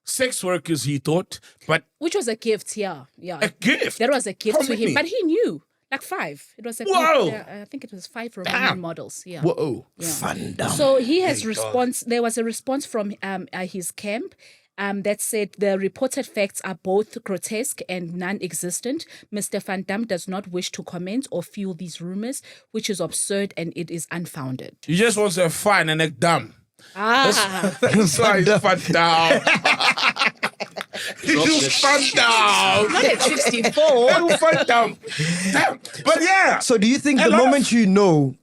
sex workers, he thought, but which was a gift, yeah. a gift. That was a gift How to many? him. But he knew, like 5. It was a Whoa. gift. I think it was 5 Romanian models. Yeah. Whoa. Yeah. Van Damme. So he has response. There was a response from his camp that said the reported facts are both grotesque and non-existent. Mr. Van Damme does not wish to comment or fuel these rumors, which is absurd and it is unfounded. You just want to find and act dumb. Ah, That's why he's Van Damme. He's Van Damme. not at 64. He's Van Damme. Damn. But yeah. So do you think A the lot of- moment you know,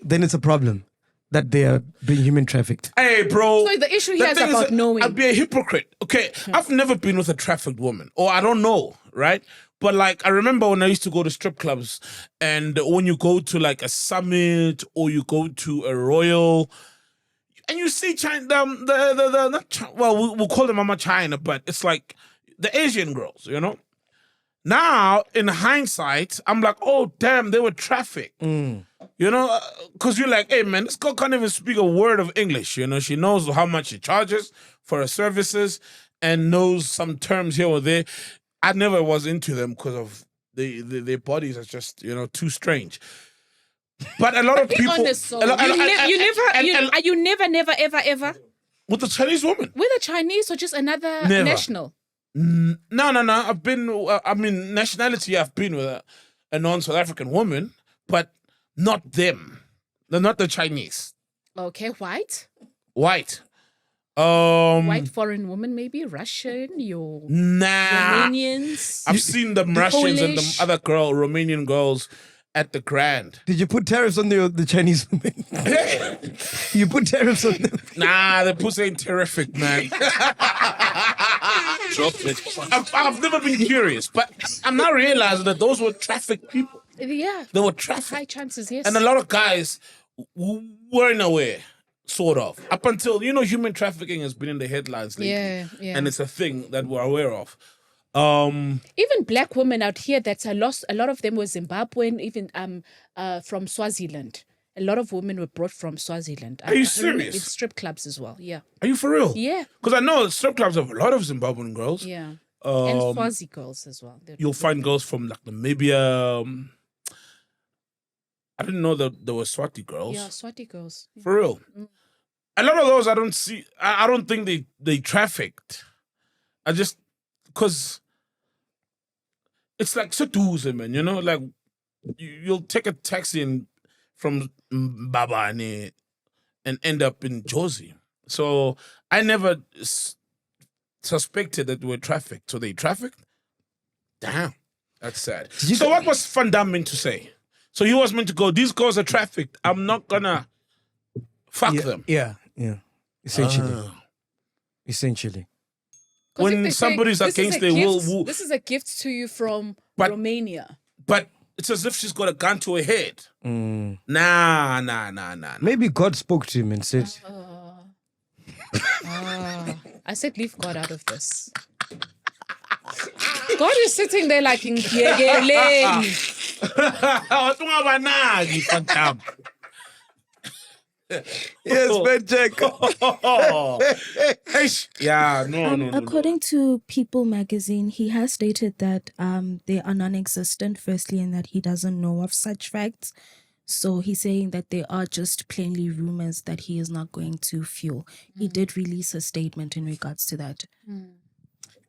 then it's a problem that they are being human trafficked? Hey, bro. So the issue here is thing about that knowing. I'd be a hypocrite. Okay, I've never been with a trafficked woman, or I don't know, right? But like, I remember when I used to go to strip clubs, and when you go to like a summit or you go to a royal, and you see China, not China, well, we'll call them Mama China, but it's like the Asian girls, you know. Now, in hindsight, I'm like, oh damn, they were trafficked. You know, because you're like, hey man, this girl can't even speak a word of English. You know, she knows how much she charges for her services and knows some terms here or there. I never was into them because of their bodies are just, you know, too strange. But a lot of Be people, honest, so a lot- you never, ever with the Chinese woman. with a Chinese or just another Never. national. No. I've been, nationality, I've been with a non-South African woman, but not them. They're not the Chinese. Okay, white White. foreign woman, maybe Russian, your Nah. Romanians. I've seen the Russians and the Polish. other Romanian girls, at the Grand. Did you put tariffs on the Chinese women? You put tariffs on them. Nah, the pussy ain't terrific, man. I've never been curious, but I'm now realizing that those were trafficked people. Yeah. They were High trafficked. chances, yes. And a lot of guys weren't aware, sort of. Up until, human trafficking has been in the headlines lately. Yeah. And it's a thing that we're aware of. Even black women out here that are lost, a lot of them were Zimbabwean, even from Swaziland. A lot of women were brought from Swaziland. Are you serious? In strip clubs as well, yeah. Are you for real? Yeah. Because I know strip clubs have a lot of Zimbabwean girls. Yeah. And Swazi girls as well. You'll find girls from like Namibia. I didn't know that there were Swati girls. Yeah, Swati girls. For real. A lot of those I don't see. I don't think they trafficked. I just because it's like seduce, man. Like you'll take a taxi from Mbabane and end up in Jozi. So I never suspected that they were trafficked. So they trafficked? Damn, that's sad. So what was Van Damme meant to say? So he was meant to go, these girls are trafficked. I'm not gonna fuck them. Yeah. Essentially. When somebody's against their will. This is a gift to you from But- Romania. But it's as if she's got a gun to her head. Nah. Maybe God spoke to him and said, I said, leave God out of this. God is sitting there like in Yegeleni. yes, man, check. Yeah, no. According to People magazine, he has stated that they are non-existent, firstly, and that he doesn't know of such facts. So he's saying that they are just plainly rumors that he is not going to fuel. He did release a statement in regards to that.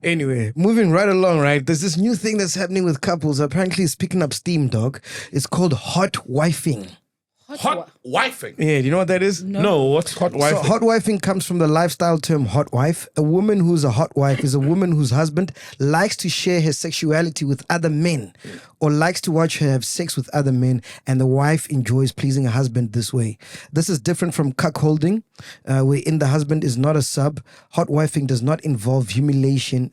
Anyway, moving right along, right? There's this new thing that's happening with couples. Apparently, it's picking up steam, dog. It's called hot wifing. Hot wifing? Yeah, do you know what that is? No, what's hot wifing? So hot wifing comes from the lifestyle term hot wife. A woman who's a hot wife is a woman whose husband likes to share her sexuality with other men or likes to watch her have sex with other men, and the wife enjoys pleasing her husband this way. This is different from cuckolding, wherein the husband is not a sub. Hot wifing does not involve humiliation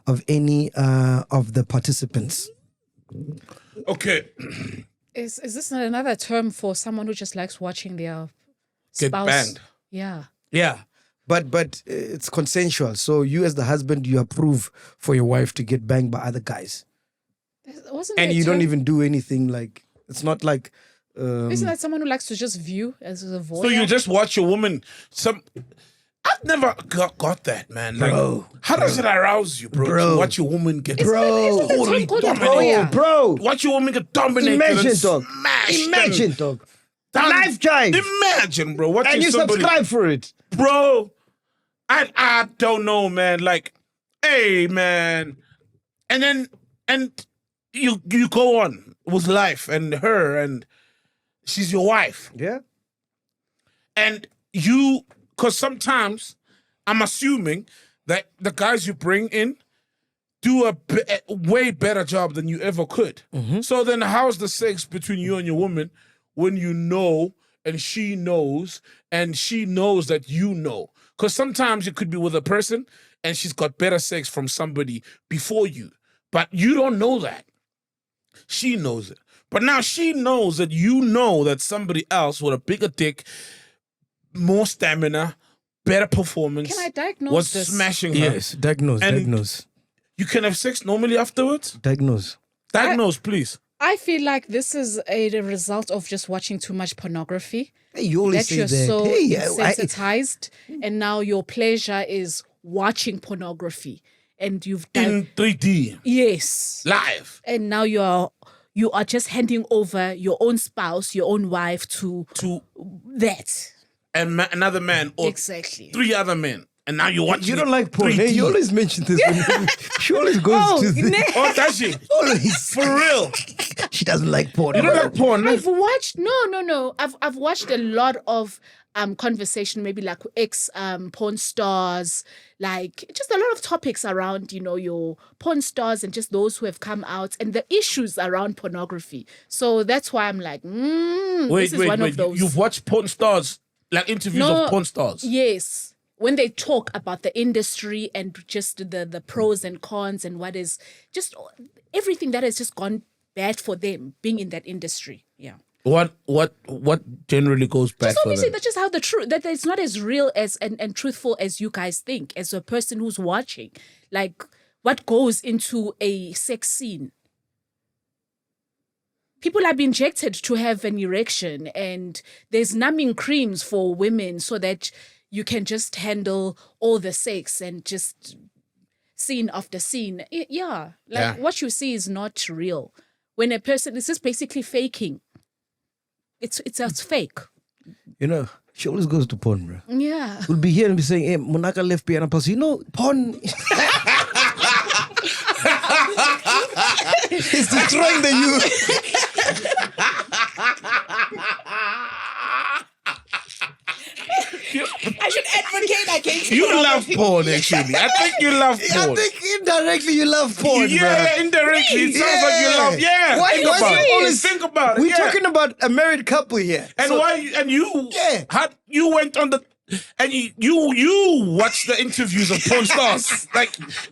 of any of the participants. Okay. Is this not another term for someone who just likes watching their Get spouse? banged. Yeah. Yeah. But it's consensual. So you as the husband, you approve for your wife to get banged by other guys. Wasn't And there a you don't term- even do anything like, it's not like... Isn't that someone who likes to just view as a voyeur? So you just watch a woman. I've never got that, man. Like, Bro. how does it arouse you, bro? Bro. To watch a woman get Isn't there a term called a voyeur? Bro, Watch a woman get dominated. imagine, and dog. smashed Imagine, and dog. done. Life drive. Imagine, bro. Watching And you somebody, subscribe for it. bro. I don't know, man. Like, hey, man, and you go on with life and her, and she's your wife, Yeah. and you, because sometimes I'm assuming that the guys you bring in do a way better job than you ever could. So then how's the sex between you and your woman when you know and she knows that you know? Because sometimes you could be with a person and she's got better sex from somebody before you, but you don't know that. She knows it. But now she knows that you know that somebody else with a bigger dick, more stamina, better performance Can I diagnose was this? smashing her. Yes. Diagnose. You can have sex normally afterwards? Diagnose. Diagnose, please. I feel like this is a result of just watching too much pornography. Hey, you always That say you're that. so Hey, sensitized, and now your pleasure is watching pornography, and you've done In 3D, yes, live. and now you are just handing over your own spouse, your own wife to To that another man or exactly. 3 other men. And now you watch. You don't like porn. Hey, you always mention this. She always goes to this. Oh, does she? Always. For real. She doesn't like porn. You don't like porn? I've watched no. I've watched a lot of conversation, maybe like ex porn stars, like just a lot of topics around, your porn stars and just those who have come out and the issues around pornography. So that's why I'm like, this is one of those. You've watched porn stars, like interviews of porn stars? Yes. When they talk about the industry and just the pros and cons and what is just everything that has just gone bad for them being in that industry. Yeah. What generally goes bad just for obviously them? that's just how the truth, that it's not as real as and truthful as you guys think, as a person who's watching. Like what goes into a sex scene. People are being injected to have an erection, and there's numbing creams for women so that you can just handle all the sex and just scene after scene. What you see is not real. When a person, this is basically faking. It's fake. She always goes to porn, bro. Yeah. We'll be here and be saying, hey, Munaka left piano pass. Porn. It's destroying the youth. I should advocate against You love porn, actually. I think you love porn. I think indirectly you love porn, Yeah, indirectly. It sounds like you love. Yeah. Why Think do about you it. always Think about it. We're yeah. talking about a married couple here. And you went on the and you watched the interviews of porn stars,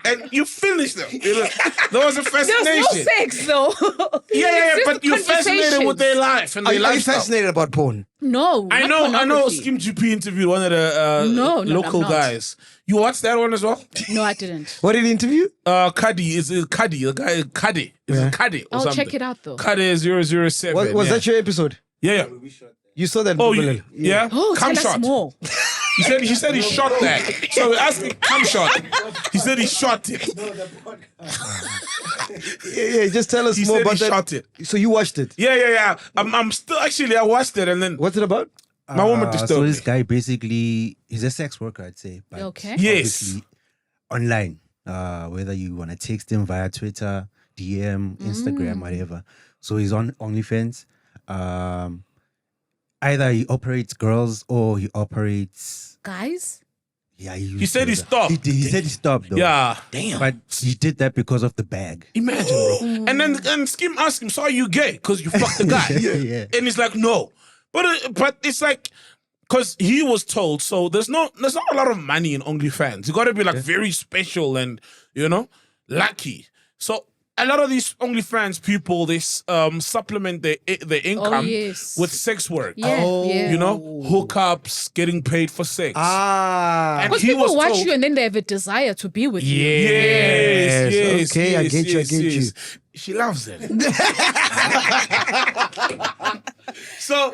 and you finished them. There was a fascination. There's no sex though. Yeah, It's but just you're fascinated with their life and Are their you lifestyle. fascinated about porn? No, I not know. pornography. Skim GP interviewed one of the No, local I'm not. guys. You watched that one as well? No, I didn't. What did he interview? Cuddy is Cuddy. The guy Cuddy is Cuddy or I'll something. check it out though. Cuddy 007. Was that your episode? Yeah. You saw that? Oh, Bilal? yeah. Oh, Cum tell us shot. more. He said he shot that. So we asked him, cum shot. He said he shot it. Yeah. Just tell us He more said about he that. shot it. So you watched it? Yeah. I'm still actually. I watched it and then What's it about? my woman disturbed So me. this guy basically, he's a sex worker, I'd say. But Okay. Yes. obviously online, whether you want to text him via Twitter, DM, Instagram, whatever. So he's on OnlyFans. Either he operates girls or he operates. Guys? Yeah, He said he stopped. He said he stopped though. Yeah. But he did that because of the bag. Imagine, bro. And Skim asked him, so are you gay? Because you fucked the guy. Yeah. And he's like, no. But it's like, because he was told, so there's not a lot of money in OnlyFans. You got to be like very special and, lucky. So a lot of these OnlyFans people, they supplement their income yes. with sex work. Yeah. yeah. Hookups, getting paid for sex. Ah. And Because he people was watch told, you and then they have a desire to be with you. Yes. Okay, I get you. yes. She loves it. So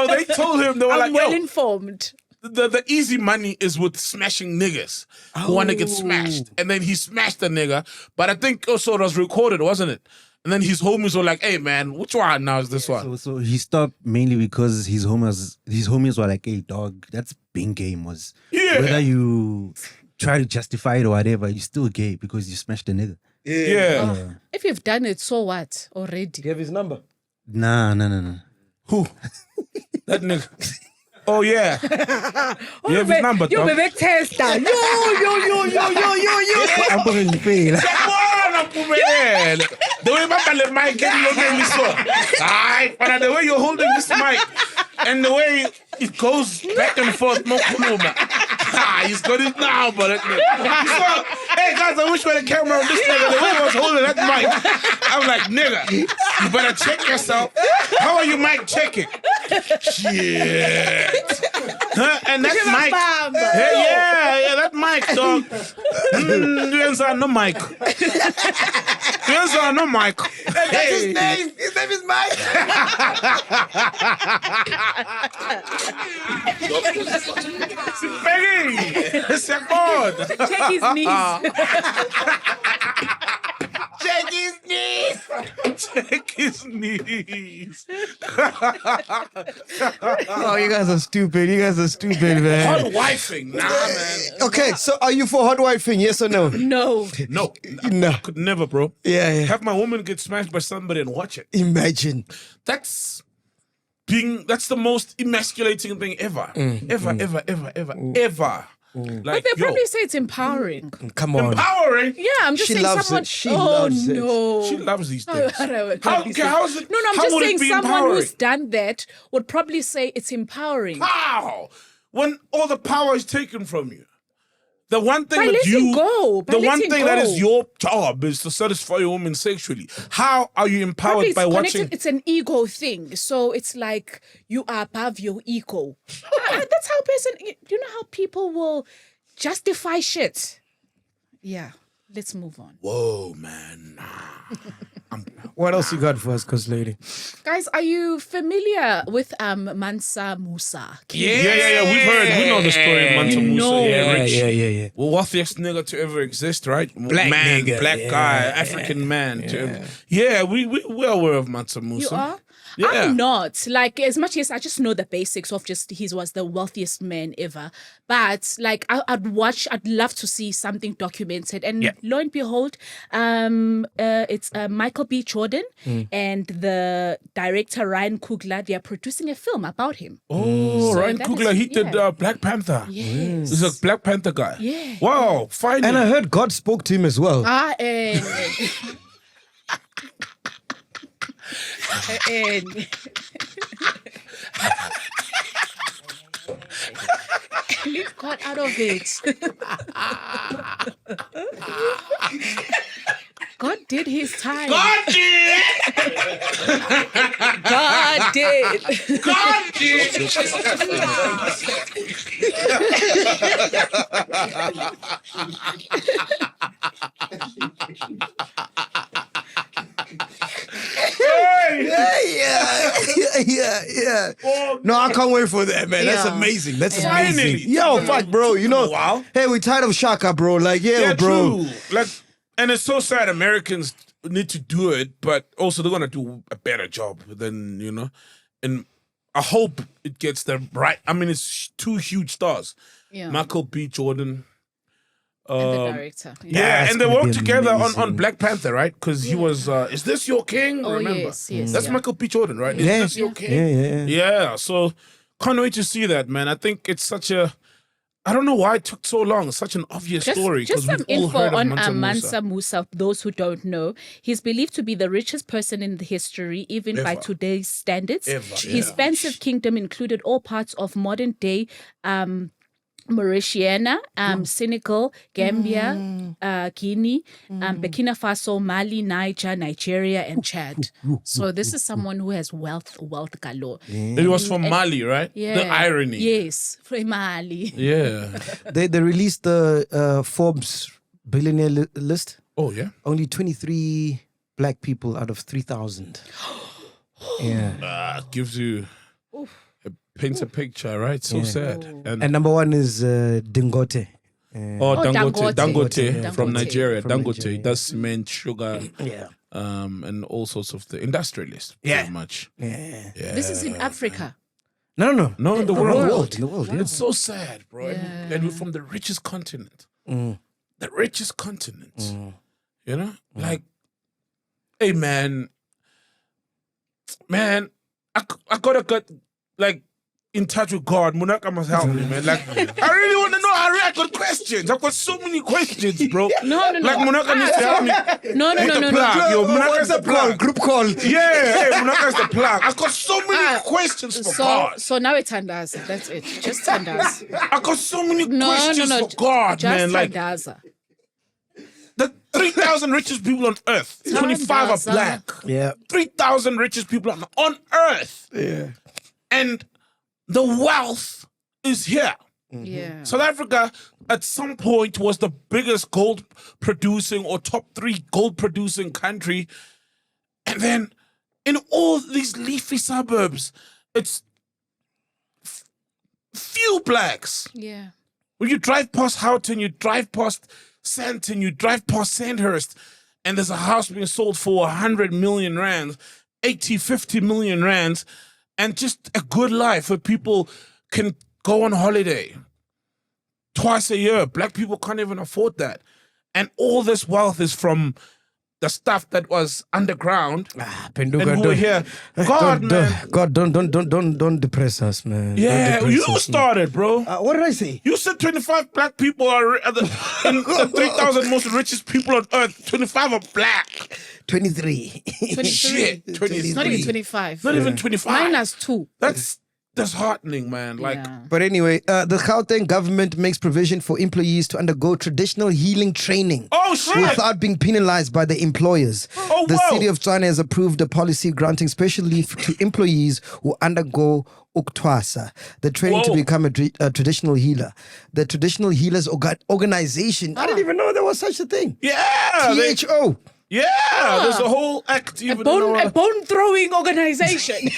they told him, they were I'm like, well yo, informed. the easy money is with smashing niggas who want to get smashed. And then he smashed the nigga. But I think also it was recorded, wasn't it? And then his homies were like, hey, man, which one now is this one? So he stopped mainly because his homies were like, hey, dog, that's being game was. Yeah. Whether you try to justify it or whatever, you're still gay because you smashed a nigga. Yeah. If you've done it, so what? Already. Do you have his number? Nah. Who? That nigga. Oh, yeah. You have his number, You're dog. a big tester. Yo. I'm going to fail. The way my mic getting over me so. But the way you're holding this mic and the way it goes back and forth, no kuluma. He's got it now, but so, hey guys, I wish we had a camera on this nigga. The way he was holding that mic, I'm like, nigga, you better check yourself. How are you mic checking? Shit. Huh? And that mic. Hey, yeah, that mic, dog. You answer no mic. You answer no mic. That's his name. His name is Mike. Peggy, c'est bon. Check his knees. Check his knees. Check his knees. Oh, you guys are stupid. You guys are stupid, man. Hot wifing. Nah, man. Okay, so are you for hot wifing? Yes or no? No. No. No. I could never, bro. Yeah, yeah. Have my woman get smashed by somebody and watch it. Imagine. That's the most emasculating thing ever. Ever. Like, But they probably say it's empowering. Come on. empowering. Yeah, I'm just She saying loves someone. it. She loves it. no. She loves these things. How is it? No, I'm how just would it saying be someone empowering? who's done that would probably say it's empowering. How? When all the power is taken from you. The one thing By that letting you go. By the one letting thing that go. is your job is to satisfy your woman sexually. How are you Probably empowered it's by connected. watching? It's an ego thing. So it's like you are above your ego. That's how you know how people will justify shit. Yeah. Let's move on. Whoa, man. What else you got for us, Cause Lady? Guys, are you familiar with Mansa Musa? Yeah. We know the story of Mansa Musa. No. Yeah, rich. Yeah. Well, wealthiest nigga to ever exist, right? Black man, nigga. black Yeah, guy, African man. Yeah, we're aware of Mansa Musa. You are? Yeah. I'm not. Like, as much as I just know the basics of just he was the wealthiest man ever. But like I'd love to see something documented. And lo and behold, it's Michael B. Jordan and the director Ryan Coogler, they are producing a film about him. Oh, So Ryan that Coogler, is- he did yeah. Black Panther. Yes. He's a Black Panther guy. Yeah. Wow, finally. And I heard God spoke to him as well. And leave God out of it. God did his time. God did! God did. God did! Yeah. No, I can't wait for that, man. That's Yeah. amazing. That's Finally. amazing. Yo, fuck, bro. You know, Wow. hey, we tired of Shaka, bro. Like, Yeah, bro. true. Like, and it's so sad Americans need to do it, but also they're gonna do a better job than, you know. And I hope it gets the right. I mean, it's two huge stars. Yeah. Michael B. Jordan. And the director. Yeah, That's and they gonna worked be together on amazing. Black Panther, right? Because he was, is this your king? Oh, Remember? yes, That's yeah. Michael B. Jordan, right? Is Yeah. this your king? Yeah, so can't wait to see that, man. I think it's such a, I don't know why it took so long. It's such an obvious story. Just 'cause some we've all info heard of on Mansa Musa. Musa. Those who don't know, he's believed to be the richest person in the history, even by Ever. today's standards. Ever, His yeah. expansive kingdom included all parts of modern day Mauritania, Senegal, Gambia, Guinea, Burkina Faso, Mali, Niger, Nigeria, and Chad. So this is someone who has wealth galore. It was from Mali, right? Yeah. The irony. Yes, from Mali. Yeah. They released the Forbes billionaire list. Oh, yeah? Only 23 black people out of 3,000. Yeah. Gives you, paints a picture, right? So sad. And number one is Dangote. Dangote. Dangote. From Nigeria. From Dangote Nigeria. does cement, sugar, Yeah. and all sorts of the industrialists, pretty much. Yeah. Yeah. This is in Africa. No. No, in the The world. world. In the world, yeah. It's so sad, bro. And we're from the richest continent. The richest continent. You know? Like, hey, man, I gotta get, like, in touch with God. Munaka must help me, man. Like, I really want to know. I got questions. I've got so many questions, bro. No. Like, Munaka needs to help me. No. With the plug. Yo, Munaka's the plug. Group call. Yeah, hey, Munaka's the plug. I've got so many questions for God. So now it's Tandaza. That's it. Just Tandaza. I got so many No. questions for God, Just man. Like, Tandaza. the 3,000 richest people on earth, 25 are Tandaza. black. Yeah. 3,000 richest people on earth. Yeah. And the wealth is here. Yeah. South Africa, at some point, was the biggest gold producing or top 3 gold producing country. And then in all these leafy suburbs, it's few blacks. Yeah. When you drive past Houghton, you drive past Sandton, you drive past Sandhurst, and there's a house being sold for 100 million rands, 50 million rands, and just a good life where people can go on holiday twice a year. Black people can't even afford that. And all this wealth is from the stuff that was underground and who are here. God, man. God, don't depress us, man. Yeah, Don't depress you us, started, bro. what did I say? You said 25 black people are the 3,000 most richest people on earth. 25 are black. 23. 23. Shit, 23. Not even 25. Not even 25. Minus 2. That's disheartening, man. Like, Yeah. But anyway, the Gauteng government makes provision for employees to undergo traditional healing training oh shit. without being penalized by the employers. Oh, The whoa. city of Twasa has approved a policy granting special leave to employees who undergo Twasa, the training to Whoa. become a traditional healer. The Traditional Healers Organization. I didn't even know there was such a thing. Yeah. THO. There's a whole act. A bone throwing organization.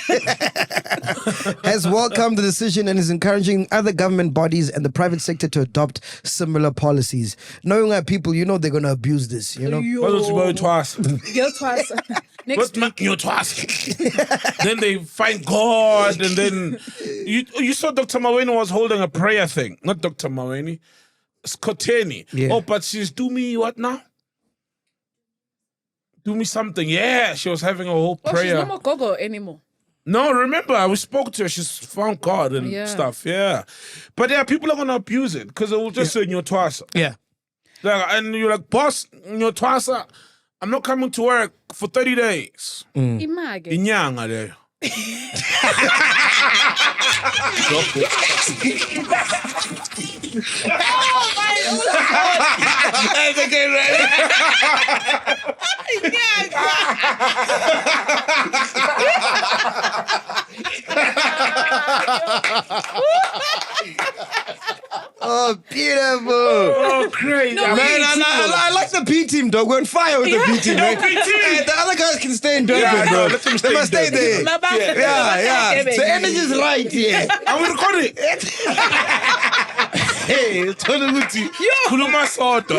Has welcomed the decision and is encouraging other government bodies and the private sector to adopt similar policies. Knowing our people, you know they're going to abuse this, you know? What's about twice? Girl Twasa. Next What's week. your twice? Then they find God, and then you saw Dr. Maweni was holding a prayer thing. Not Dr. Maweni. Skoteni. Yeah. Oh, but she's do me what now? Do me something. Yeah, she was having a whole Oh, she's prayer. no more Gogo anymore. No, remember, we spoke to her. She's found God and Yeah. stuff. Yeah. But yeah, people are going to abuse it because it will just say in your twasa. Yeah. Like, and you're like, boss, in your twasa, I'm not coming to work for 30 days. Image. Inyanga there. Oh, beautiful. Oh, crazy. No, I mean, Man, I like the B team, dog. We're on fire with the B team, man. B team. Hey, the other guys can stay in Durban, Yeah, bro. no, let them stay They must in stay there. Durban. Yeah. The energy's right here. I'm recording. Hey, Tony Luti. Kuluma soda.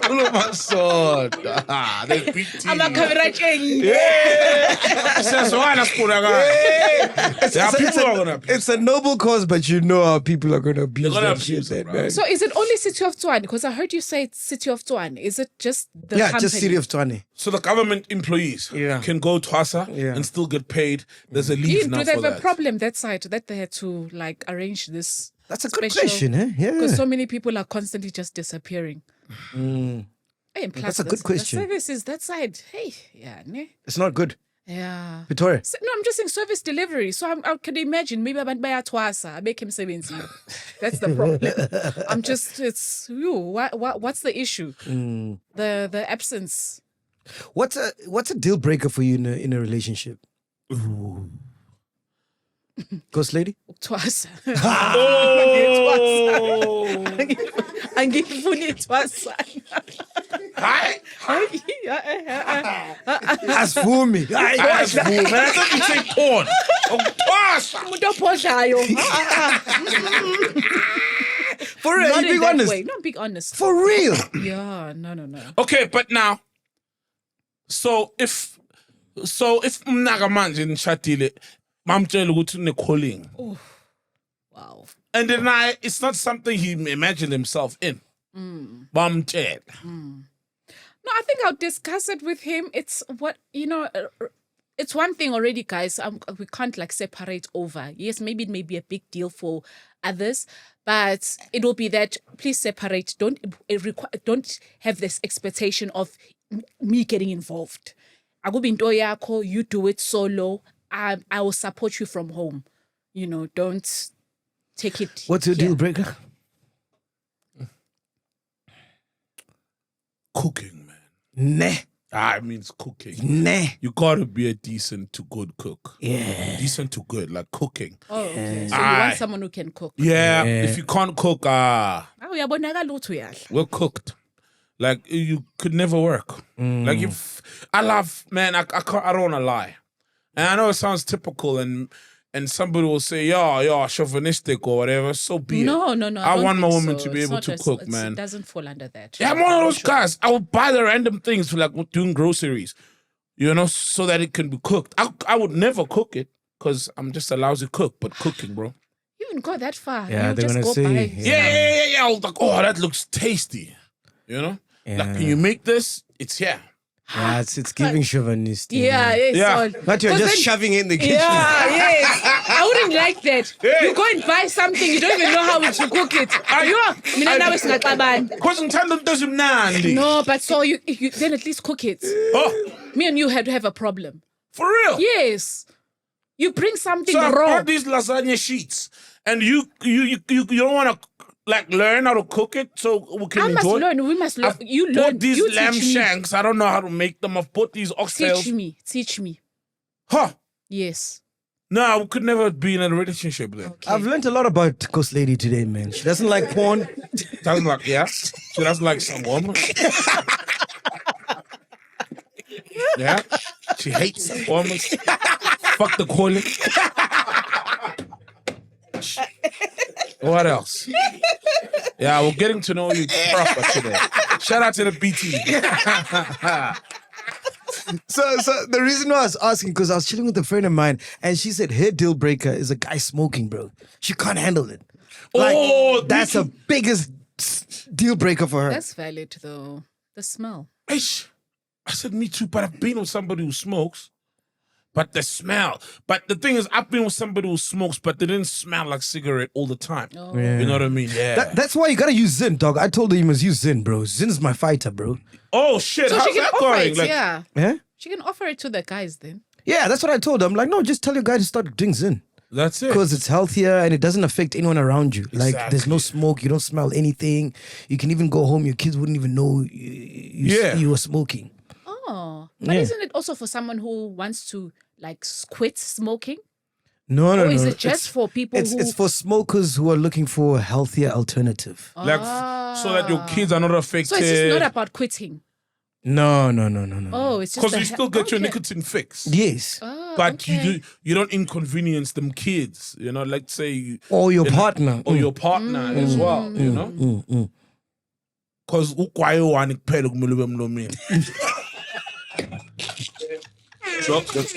Kuluma soda. Ah, the big team. I'm a camera change. Yeah. Says why that's put people are gonna abuse. It's a noble cause, but you know how people are going to abuse They're gonna that abuse shit, it, man. bro. So is it only City of Tshwane? Because I heard you say it's City of Tshwane. Is it just the Yeah, company? just City of Twani. So the government employees can go to Twasa and still get paid. There's a leave now Do they for have a that. problem that side that they had to like arrange this? That's a good special- question, eh? Yeah. Because so many people are constantly just disappearing. Hey, and plus That's a good question. The services that side, hey, yeah, ne? It's not good. Yeah. Victoria. So, no, I'm just saying service delivery. So I can imagine maybe abantu bayatwasa, I make him 70. That's the problem. I'm just it's you. What's the issue? The absence. What's a deal breaker for you in a relationship? Ghost lady? Twasa. Oh. Angifuni twasa. Hi. As for me. That's cool, man. I thought you say porn. Oh, Twasa. Umuntu ophosayo. For real, Not you in being that honest. way. No, being honest. For real. Yeah, no. Okay, but now, so if Munaka manje nishadile, mamtshela ukuthi une-calling. Wow. And then it's not something he imagined himself in. Bamtshela. No, I think I'll discuss it with him. It's what, it's one thing already, guys. We can't like separate over. Yes, maybe it may be a big deal for others, but it will be that please separate. Don't have this expectation of me getting involved. Akubi yako, you do it solo. I will support you from home. Don't take it. What's your here. deal breaker? Cooking, man. Nah. It means cooking. Nah. You gotta be a decent to good cook. Yeah. Decent to good, like cooking. Oh, okay. So you Aye. want someone who can cook. Yeah, if you can't cook, Uyabonakala ukuthi uyadla. we're cooked. Like you could never work. Like if I love, man, I don't wanna lie. And I know it sounds typical and and somebody will say, "Yeah, chauvinistic or whatever," so be it. No. I don't want my think woman so. to be It's able not to just- cook, it's- man. It doesn't fall under that. Yeah, I'm one of those guys. I will buy the random things for like doing groceries, so that it can be cooked. I would never cook it because I'm just a lousy cook, but cooking, bro. You even go that far. Yeah, you they're just gonna go say, buy. Yeah. I was like, oh, that looks tasty. Like, Yeah. can you make this? It's here. Yeah, it's giving chauvinist. Yeah. Yeah. But you're 'Cause just then- shoving it in the kitchen. Yeah, yes. I wouldn't like that. Yeah. You go and buy something, you don't even know how to cook it. Mina nawe singaxabani. Because ngithanda into ezimnandi. No, but so you then at least cook it. Oh, Me and you had to have a problem. for real? Yes. You bring something So I raw. brought these lasagna sheets, and you don't want to like learn how to cook it, so we can I must enjoy. learn. We must learn. I've You bought learn. these You lamb teach me. shanks. I don't know how to make them. I've bought these oxtails. Teach me. Huh? Yes. No, we could never be in a relationship then. Okay. I've learned a lot about Ghost Lady today, man. She doesn't like porn. Doesn't like She doesn't like some woman. Yeah. She hates some woman. Fuck the calling. What else? Yeah, we're getting to know you proper today. Shout out to the BT. So the reason why I was asking, because I was chilling with a friend of mine, and she said her deal breaker is a guy smoking, bro. She can't handle it. Like, that's the biggest deal breaker for her. That's valid though. The smell. Ish. I said, me too, but I've been with somebody who smokes. But the smell. But the thing is, I've been with somebody who smokes, but they didn't smell like cigarette all the time. Oh. You know what I mean? Yeah. That's why you gotta use Zin, dog. I told her you must use Zin, bro. Zin's my fighter, bro. Oh, shit. So How's she can that offer going? it, Like, yeah. Yeah? She can offer it to the guys then. Yeah, that's what I told her. I'm like, no, just tell your guy to start doing Zin. that's it. Because it's healthier and it doesn't affect anyone around you. Like, there's no Exactly. smoke, you don't smell anything. You can even go home, your kids wouldn't even know you were smoking. Oh. But Yeah. isn't it also for someone who wants to like quit smoking? No. Or is it just for people who... It's for smokers who are looking for a healthier alternative. Like, so that your kids are not affected. So it's just not about quitting. No. Oh, it's just Because the you he- still get your okay. nicotine fix. Yes. Oh, But okay. you don't inconvenience them kids. Let's say... Or your partner. Or your partner as well, Because ukwayo wani kuphela kumele ube mlomeni. So, that's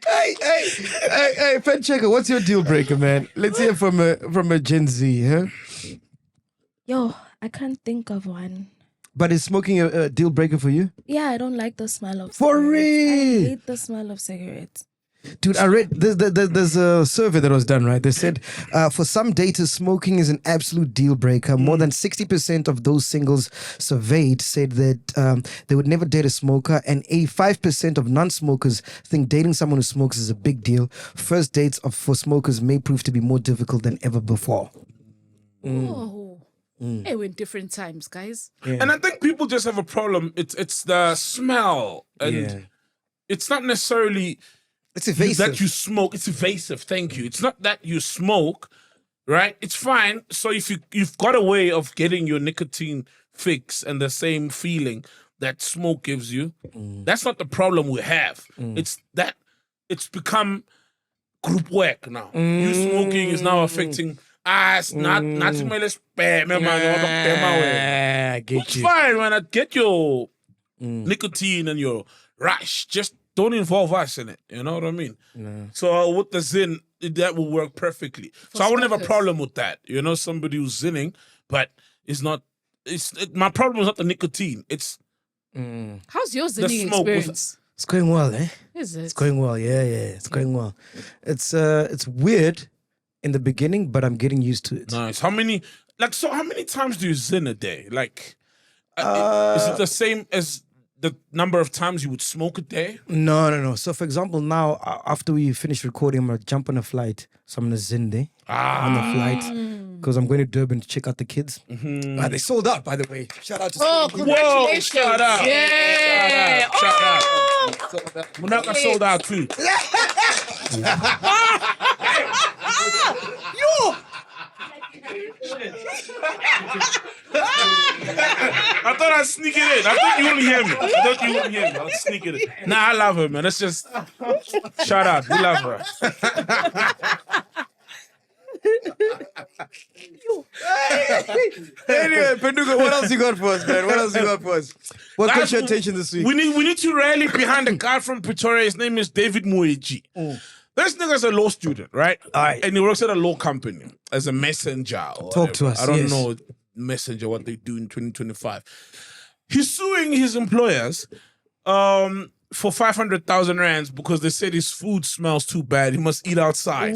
Hey, pen checker, what's your deal breaker, man? Let's hear from a Gen Z, huh? Yo, I can't think of one. But is smoking a deal breaker for you? Yeah, I don't like the smell of For cigarettes. real? I hate the smell of cigarettes. Dude, I read there's a survey that was done, right? They said for some data, smoking is an absolute deal breaker. More than 60% of those singles surveyed said that they would never date a smoker, and 85% of non-smokers think dating someone who smokes is a big deal. First dates for smokers may prove to be more difficult than ever before. Oh. Hey, we're in different times, guys. And I think people just have a problem. It's the smell. And it's not necessarily... It's evasive. that you smoke. It's evasive. Thank you. It's not that you smoke, right? It's fine. So if you've got a way of getting your nicotine fix and the same feeling that smoke gives you, that's not the problem we have. It's that it's become group work now. You smoking is now affecting us. Not I get It's fine, man. I get your nicotine and your rush. Just don't involve us in it. You know what I mean? So with the Zin, that will work perfectly. So I wouldn't have a smokers. problem with that. Somebody who's zinning, but it's not. My problem is not the nicotine. It's How's your The zinning smoke with- experience? It's going well, eh? Is it? It's going well. Yeah. It's going well. It's weird in the beginning, but I'm getting used to it. nice. How many times do you zin a day? Like, is it the same as the number of times you would smoke a day? No. So, for example, now after we finish recording, I'm gonna jump on a flight. So I'm gonna zin there on the flight because I'm going to Durban to check out the kids. They sold out, by the way. Shout out to Oh, Stevie. congratulations. shout out. Yeah. Shout out. Munaka sold out too. I thought I'd sneak it in. I thought you wouldn't hear me. I'll sneak it in. Nah, I love her, man. Let's just shout out. We love her. Anyway, Penduka, what else you got for us, man? What What Guys, caught your attention this week? We need to rally behind a guy from Pretoria. His name is David MacG. This nigga's a law student, right? All right. And he works at a law company as a messenger. Or Talk to whatever. us, I don't yes. know messenger what they do in 2025. He's suing his employers for 500,000 rands because they said his food smells too bad. He must eat outside.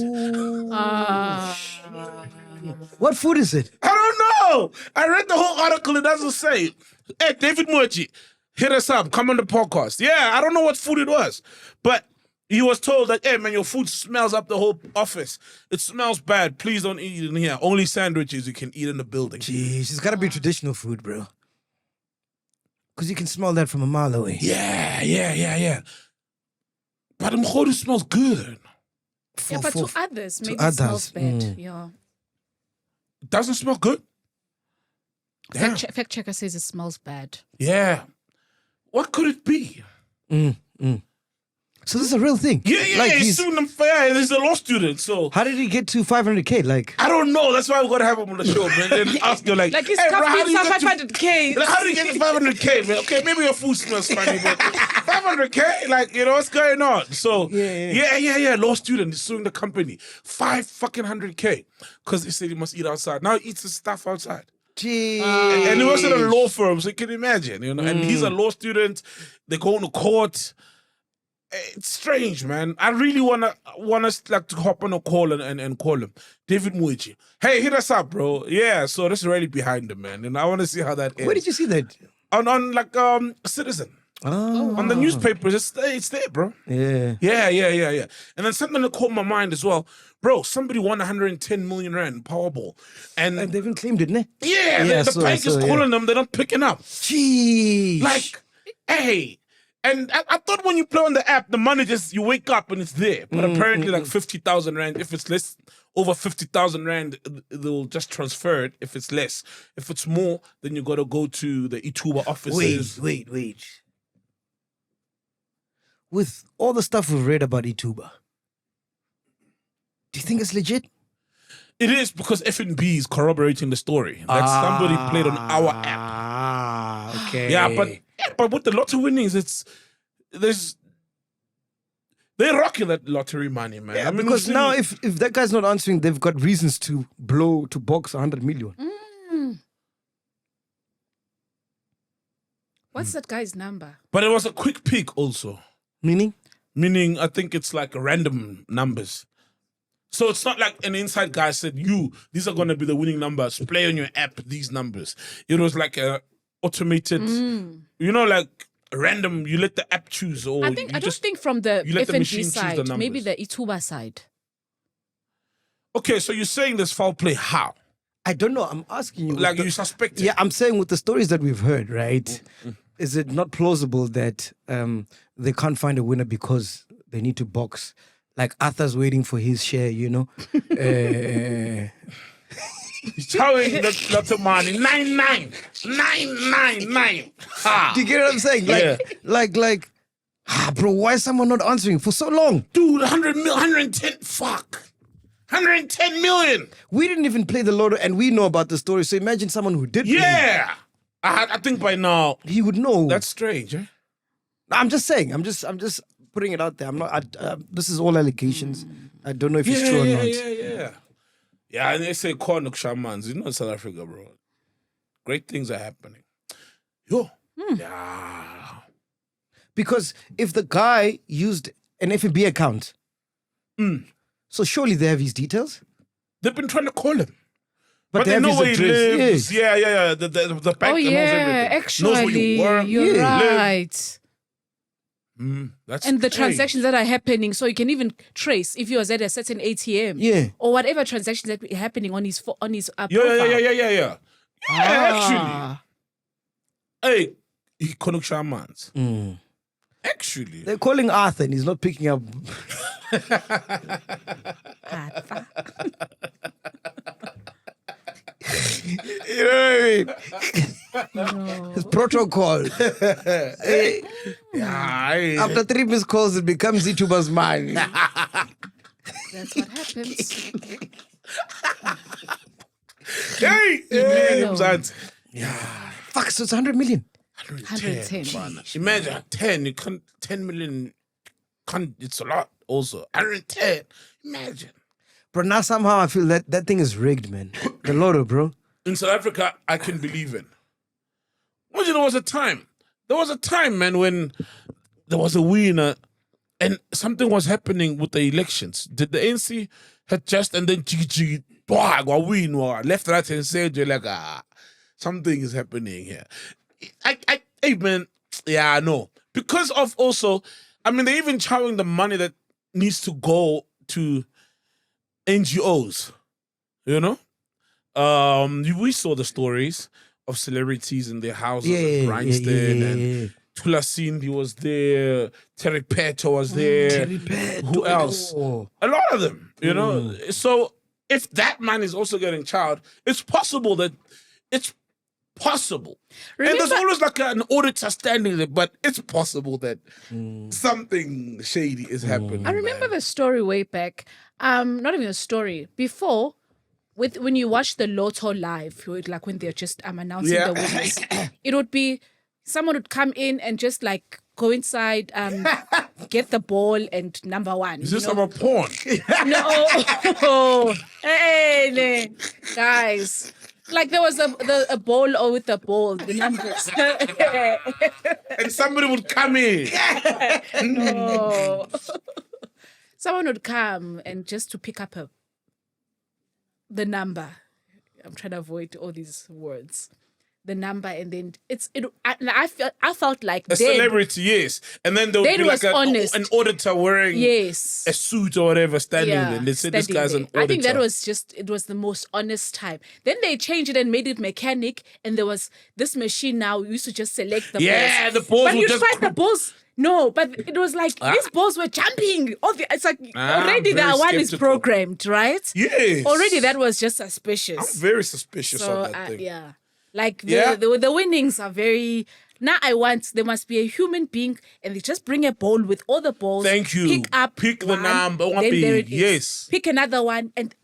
What food is it? I don't know. I read the whole article. It doesn't say. Hey, David MacG, hit us up. Come on the podcast. Yeah, I don't know what food it was. But he was told that, hey, man, your food smells up the whole office. It smells bad. Please don't eat in here. Only sandwiches you can eat in the building. Jeez, it's got to be traditional food, bro. Because you can smell that from a mile away. Yeah. But mkhodu smells good. Yeah, but to others, maybe it others, smells bad. Yeah. It doesn't smell good. Damn. Fact checker says it smells bad. Yeah. What could it be? So this is a real thing. Yeah, he's suing them. Yeah, he's a law student, so... How did he get to 500K? Like, I don't know. That's why we got to have him on the show, man. Then ask him, like Like his hey, bro, cup how do is you get to- 500K. Like, how do you get to 500K, man? Okay, maybe your food smells funny, but 500K, like, you know, what's going on? So, yeah. Law student is suing the company. 500K. Because he said he must eat outside. Now he eats his stuff outside. gee. And he works at a law firm, so you can imagine, you know. And he's a law student. They go into court. It's strange, man. I really want us like to hop on a call and call him. David MacG. Hey, hit us up, bro. Yeah, so that's really behind him, man. And I want to see how that ends. Where did you see that? On like Citizen. Oh. On the newspapers, it's there, bro. Yeah. Yeah. And then something that caught my mind as well. Bro, somebody won 110 million rand Powerball. And They've even claimed it, ne? the bank is calling them, they're not picking up. Gee. Like, hey. And I thought when you play on the app, the money just, you wake up and it's there. But apparently like 50,000 rand, if it's less, over 50,000 rand, they'll just transfer it if it's less. If it's more, then you got to go to the eTuber offices. Wait. With all the stuff we've read about eTuber, do you think it's legit? It is because F&B is corroborating the story. That somebody played on our app. Ah, okay. Yeah, but with the lotto winnings, they're rocking that lottery money, man. Yeah, I mean, because now if that guy's not answering, they've got reasons to box 100 million. What's that guy's number? But it was a quick pick also. Meaning? Meaning, I think it's like random numbers. So it's not like an inside guy said, these are going to be the winning numbers. Play on your app these numbers. It was like a automated, like random, you let the app choose. Or I don't think from the you let the F&B machine choose the side, numbers. maybe the eTuber side. Okay, so you're saying there's foul play. How? I don't know. I'm asking you. Like you suspect it? Yeah, I'm saying with the stories that we've heard, right? Is it not plausible that they can't find a winner because they need to box? Like Arthur's waiting for his share, you know? He's throwing the lotto money. 999. Ha. Do you get what I'm saying? Like, bro, why is someone not answering for so long? Dude, 110, fuck. 110 million. We didn't even play the lotto and we know about the story. So imagine someone who did play. Yeah. I think by now, He would know. that's strange, eh? I'm just saying. I'm just putting it out there. I'm not. This is all allegations. I don't know if it's true or not. Yeah. Yeah, and they say Kornuk shamans. You know, in South Africa, bro. Great things are happening. Yo. Yeah. Because if the guy used an FNB account, so surely they have his details. They've been trying to call him. But they have know his where he address. lives. Yes. Yeah. The bank Oh, knows everything. actually, knows where you work. you're live. right. That's And the strange. transactions that are happening, so you can even trace if he was at a certain ATM, Yeah. or whatever transactions that are happening on his profile. Yeah. Yeah, actually. Hey, he Kornuk shamans. Actually. They're calling Arthur and he's not picking up. You know what I mean? It's protocol. Hey, Yeah, after 3 missed calls, it becomes YouTuber's man. That's what happens. hey, No. Mzanzi. Fuck, so it's 100 million. 110. Imagine 10. You can't 10 million. It's a lot. Also 110. Imagine. Bro, now somehow I feel that thing is rigged, man. The lotto, bro. In South Africa, I can believe in. Imagine there was a time. There was a time, man, when there was a winner and something was happening with the elections. Did the ANC had just and then win left, right, and center, like something is happening here. Hey man, yeah, I know. Because of also, I mean, they're even charging the money that needs to go to NGOs. You know? We saw the stories of celebrities in their houses in Bryanston and Tula Cindy was there, Terry Petto was there. Who else? A lot of them, you know. So if that man is also getting child, it's possible that it's possible. And there's always like an auditor standing there, but it's possible that something shady is happening. I remember the story way back. Not even a story. Before, when you watch the Lotto live, like when they're just announcing the winners, it would be someone would come in and just like go inside, get the ball and number one. Is this about porn? No. Hey, guys. Like there was a ball with the ball, the numbers. And somebody would come in. No. Someone would come and just to pick up the number. I'm trying to avoid all these words. The number, and then I felt like a celebrity, yes, and then there would be like an auditor wearing a suit or whatever standing there. They said this guy's an auditor. I think that was it was the most honest time. Then they changed it and made it mechanic, and there was this machine now. You used to just select the balls. Yeah, the balls. But you tried the balls. No, but it was like these balls were jumping. It's like already that one is programmed, right? Yes. Already that was just suspicious. I'm very suspicious of that thing. Yeah. Like the winnings are very. Now there must be a human being, and they just bring a bowl with all the balls. Thank you. Pick the number. Then there it is. Yes. Pick another one, and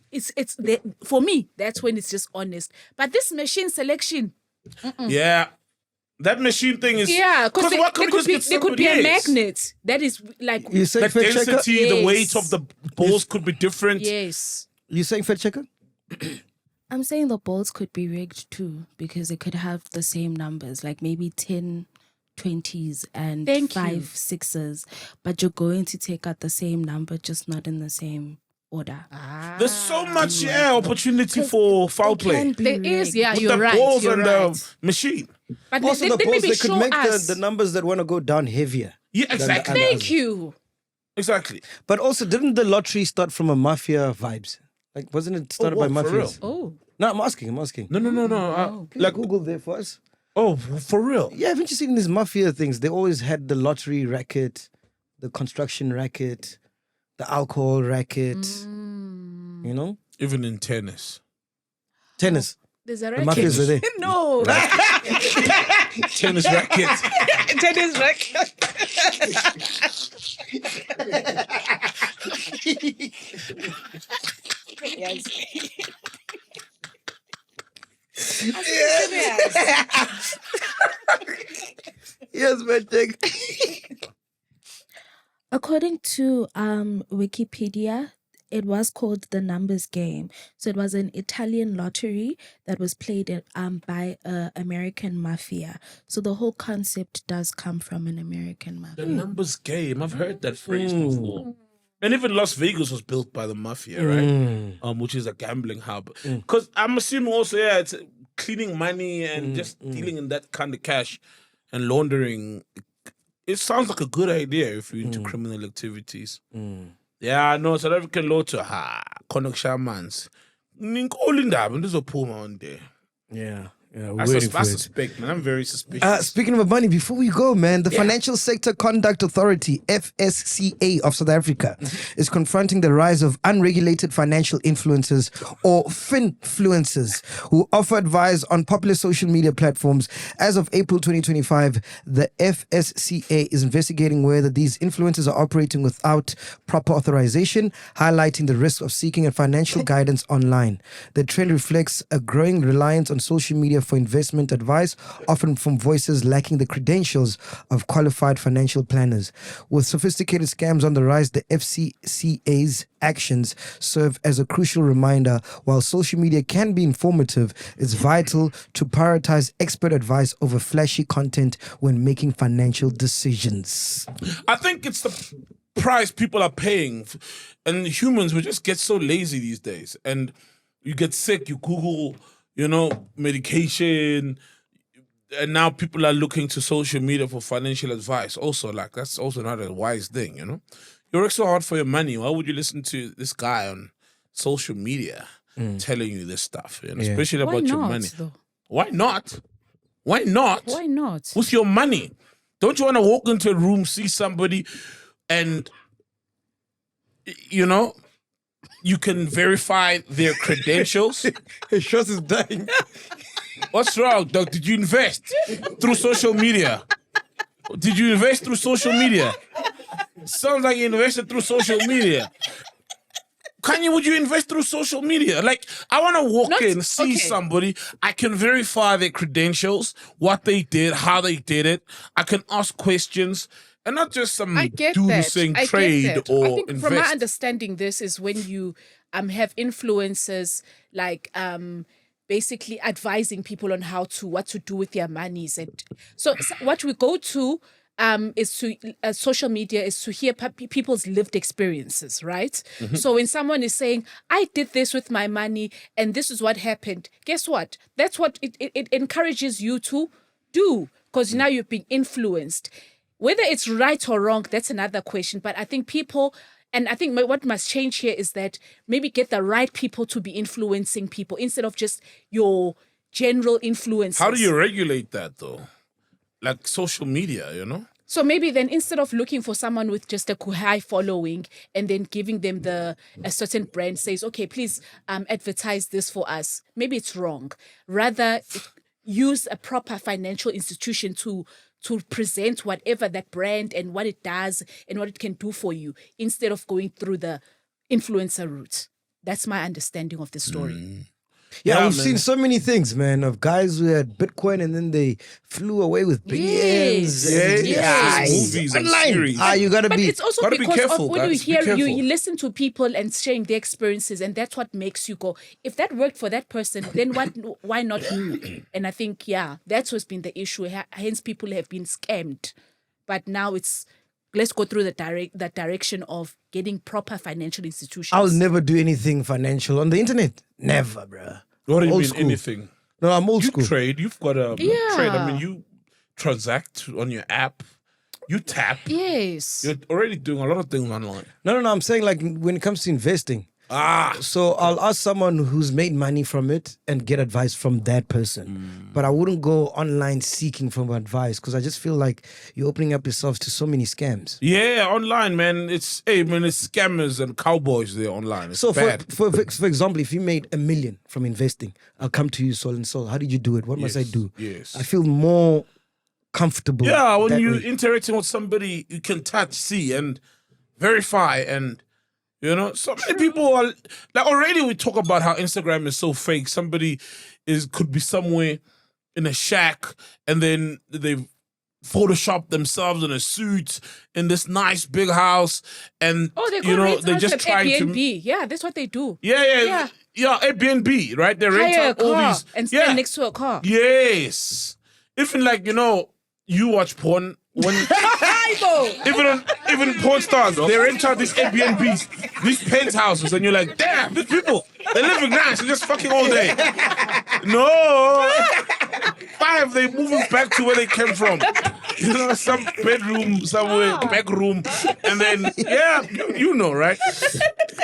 for me that's when it's just honest. But this machine selection. Yeah. That machine thing is because there could be a magnet that is like you saying the density, the weight of the balls could be different. Yes. You saying fact checker? I'm saying the balls could be rigged too because it could have the same numbers, like maybe 10 20s and 5 6s, but you're going to take out the same number, just not in the same order. There's so much opportunity for foul play. There is, with you're the right. balls you're and right. the machine. But Also, the they balls, maybe they could show make us. the numbers that want to go down heavier. Yeah, exactly. Thank you. Exactly. But also, didn't the lottery start from a mafia vibes? Like, wasn't it started by for mafias? Oh. No, I'm asking. No. Can you Google there for us? Oh, for real? Yeah, haven't you seen these mafia things? They always had the lottery racket, the construction racket, the alcohol racket. You know? Even in tennis. Tennis. There's a The racket. mafias were there. No. Tennis racket. Tennis racket. Yes. Yes, man. According to Wikipedia, it was called the Numbers Game. So it was an Italian lottery that was played by American mafia. So the whole concept does come from an American mafia. The numbers game. I've heard that phrase before. And even Las Vegas was built by the mafia, right? Which is a gambling hub. Because I'm assuming also, it's cleaning money and just dealing in that kind of cash and laundering. It sounds like a good idea if you're into criminal activities. Yeah, no, South African lotto, connection mans. All in that, there's a poor one there. Yeah. Yeah, I suspect, man. I'm very suspicious. Speaking of money, before we go, man, the Financial Sector Conduct Authority, FSCA of South Africa, is confronting the rise of unregulated financial influencers or finfluencers who offer advice on popular social media platforms. As of April 2025, the FSCA is investigating whether these influencers are operating without proper authorization, highlighting the risk of seeking a financial guidance online. The trend reflects a growing reliance on social media for investment advice, often from voices lacking the credentials of qualified financial planners. With sophisticated scams on the rise, the FCCA's actions serve as a crucial reminder. While social media can be informative, it's vital to prioritize expert advice over flashy content when making financial decisions. I think it's the price people are paying. And humans, we just get so lazy these days. And you get sick, you Google, medication. And now people are looking to social media for financial advice. Also, that's also not a wise thing, You work so hard for your money. Why would you listen to this guy on social media telling you this stuff? Especially about your money. Though? Why not? Why not? Why not? With your money. Don't you want to walk into a room, see somebody, and, you can verify their credentials? His shot is dying. What's wrong, Doc? Did you invest through social media? Did you invest through social media? Sounds like you invested through social media. Kanye, would you invest through social media? I want to walk in, see somebody. I can verify their credentials, what they did, how they did it. I can ask questions. And not just some dude saying trade or I think invest. from my understanding, this is when you have influencers basically advising people on what to do with their monies. And so what we go to is to social media is to hear people's lived experiences, right? Mm-hmm. So when someone is saying, I did this with my money and this is what happened, guess what? That's what it encourages you to do, because now you're being influenced. Whether it's right or wrong, that's another question. But I think what must change here is that maybe get the right people to be influencing people instead of just your general influence. How do you regulate that, though? Like social media, So maybe then instead of looking for someone with just a high following and then giving them a certain brand says, okay, please advertise this for us. Maybe it's wrong. Rather, use a proper financial institution to present whatever that brand and what it does and what it can do for you instead of going through the influencer route. That's my understanding of the story. Yeah, we've seen so many things, man, of guys who had Bitcoin and then they flew away with billions. Yes. Movies and series. You gotta but be. it's also gotta because be careful, of when guys. you listen to people and sharing their experiences, and that's what makes you go, if that worked for that person, then why not me? And I think, that's what's been the issue. Hence, people have been scammed. But now let's go through the direction of getting proper financial institutions. I'll never do anything financial on the internet. Never, bruh. What do you Old mean, school. anything? No, I'm old school. You trade. You've got a trade. I mean, you transact on your app. You tap. Yes. You're already doing a lot of things online. No. I'm saying when it comes to investing. So I'll ask someone who's made money from it and get advice from that person. But I wouldn't go online seeking for advice because I just feel like you're opening up yourself to so many scams. Yeah, online, man. It's scammers and cowboys there online. It's So bad. for example, if you made $1 million from investing, I'll come to you, Soul and Soul. How did you do it? What must I do? Yes. I feel more comfortable. Yeah, when that you're way. interacting with somebody, you can touch, see, and verify. And, so many people are, already we talk about how Instagram is so fake. Somebody could be somewhere in a shack and then they've photoshopped themselves in a suit in this nice big house. And, they're just trying Airbnb. Yeah, that's what they do. Yeah, Airbnb, right? They rent Hire a out all car these. and stand next to a car. Yes. Even you watch porn when even porn stars, they rent out these Airbnbs, these penthouses, and you're like, damn, these people, they're living nice, they're just fucking all day. No. 5, they moving back to where they came from. Some bedroom somewhere, back room, and then right?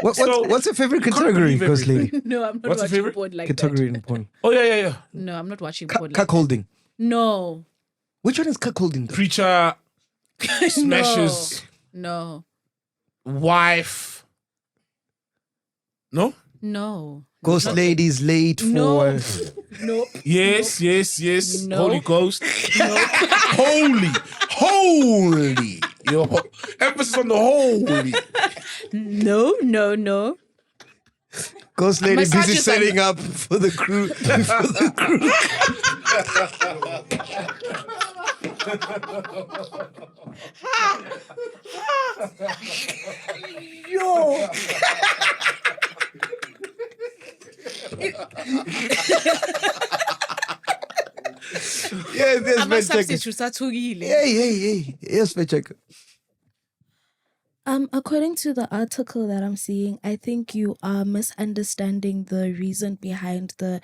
What's your favorite category, believe Ghost Lady? No, I'm not What's your watching favorite porn like Category in porn. Oh, yeah. that. No, I'm not watching porn like that. Cuckolding. No. Which one is cuckolding? Preacher smashes No. wife. No? No. Ghost Lady's late for. No. Nope. Yes. No. Holy Ghost. No. Holy. Emphasis on the holy. No. Ghost Lady busy Massages on setting up for the crew. Yo. Yes, Ama-substitutes athukile. Hey. Yes, check. According to the article that I'm seeing, I think you are misunderstanding the reason behind the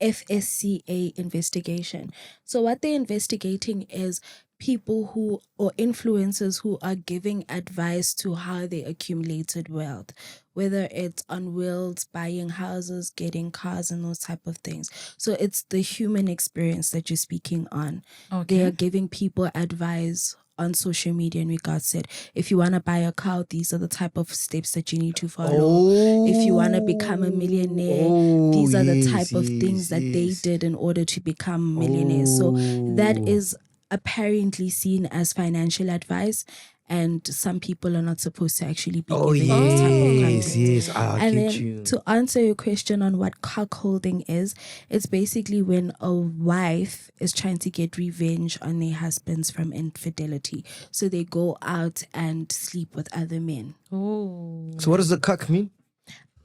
FSCA investigation. So what they're investigating is people who or influencers who are giving advice to how they accumulated wealth, whether it's on wills, buying houses, getting cars, and those type of things. So it's the human experience that you're speaking on. They are giving people advice on social media in regards to it. If you want to buy a car, these are the type of steps that you need to follow. If you want to become a millionaire, these are the type of things that they did in order to become millionaires. So that is apparently seen as financial advice, and some people are not supposed to actually be giving this type of content. Yes. And then to answer your question on what cuckolding is, it's basically when a wife is trying to get revenge on their husbands from infidelity. So they go out and sleep with other men. So what does the cuck mean?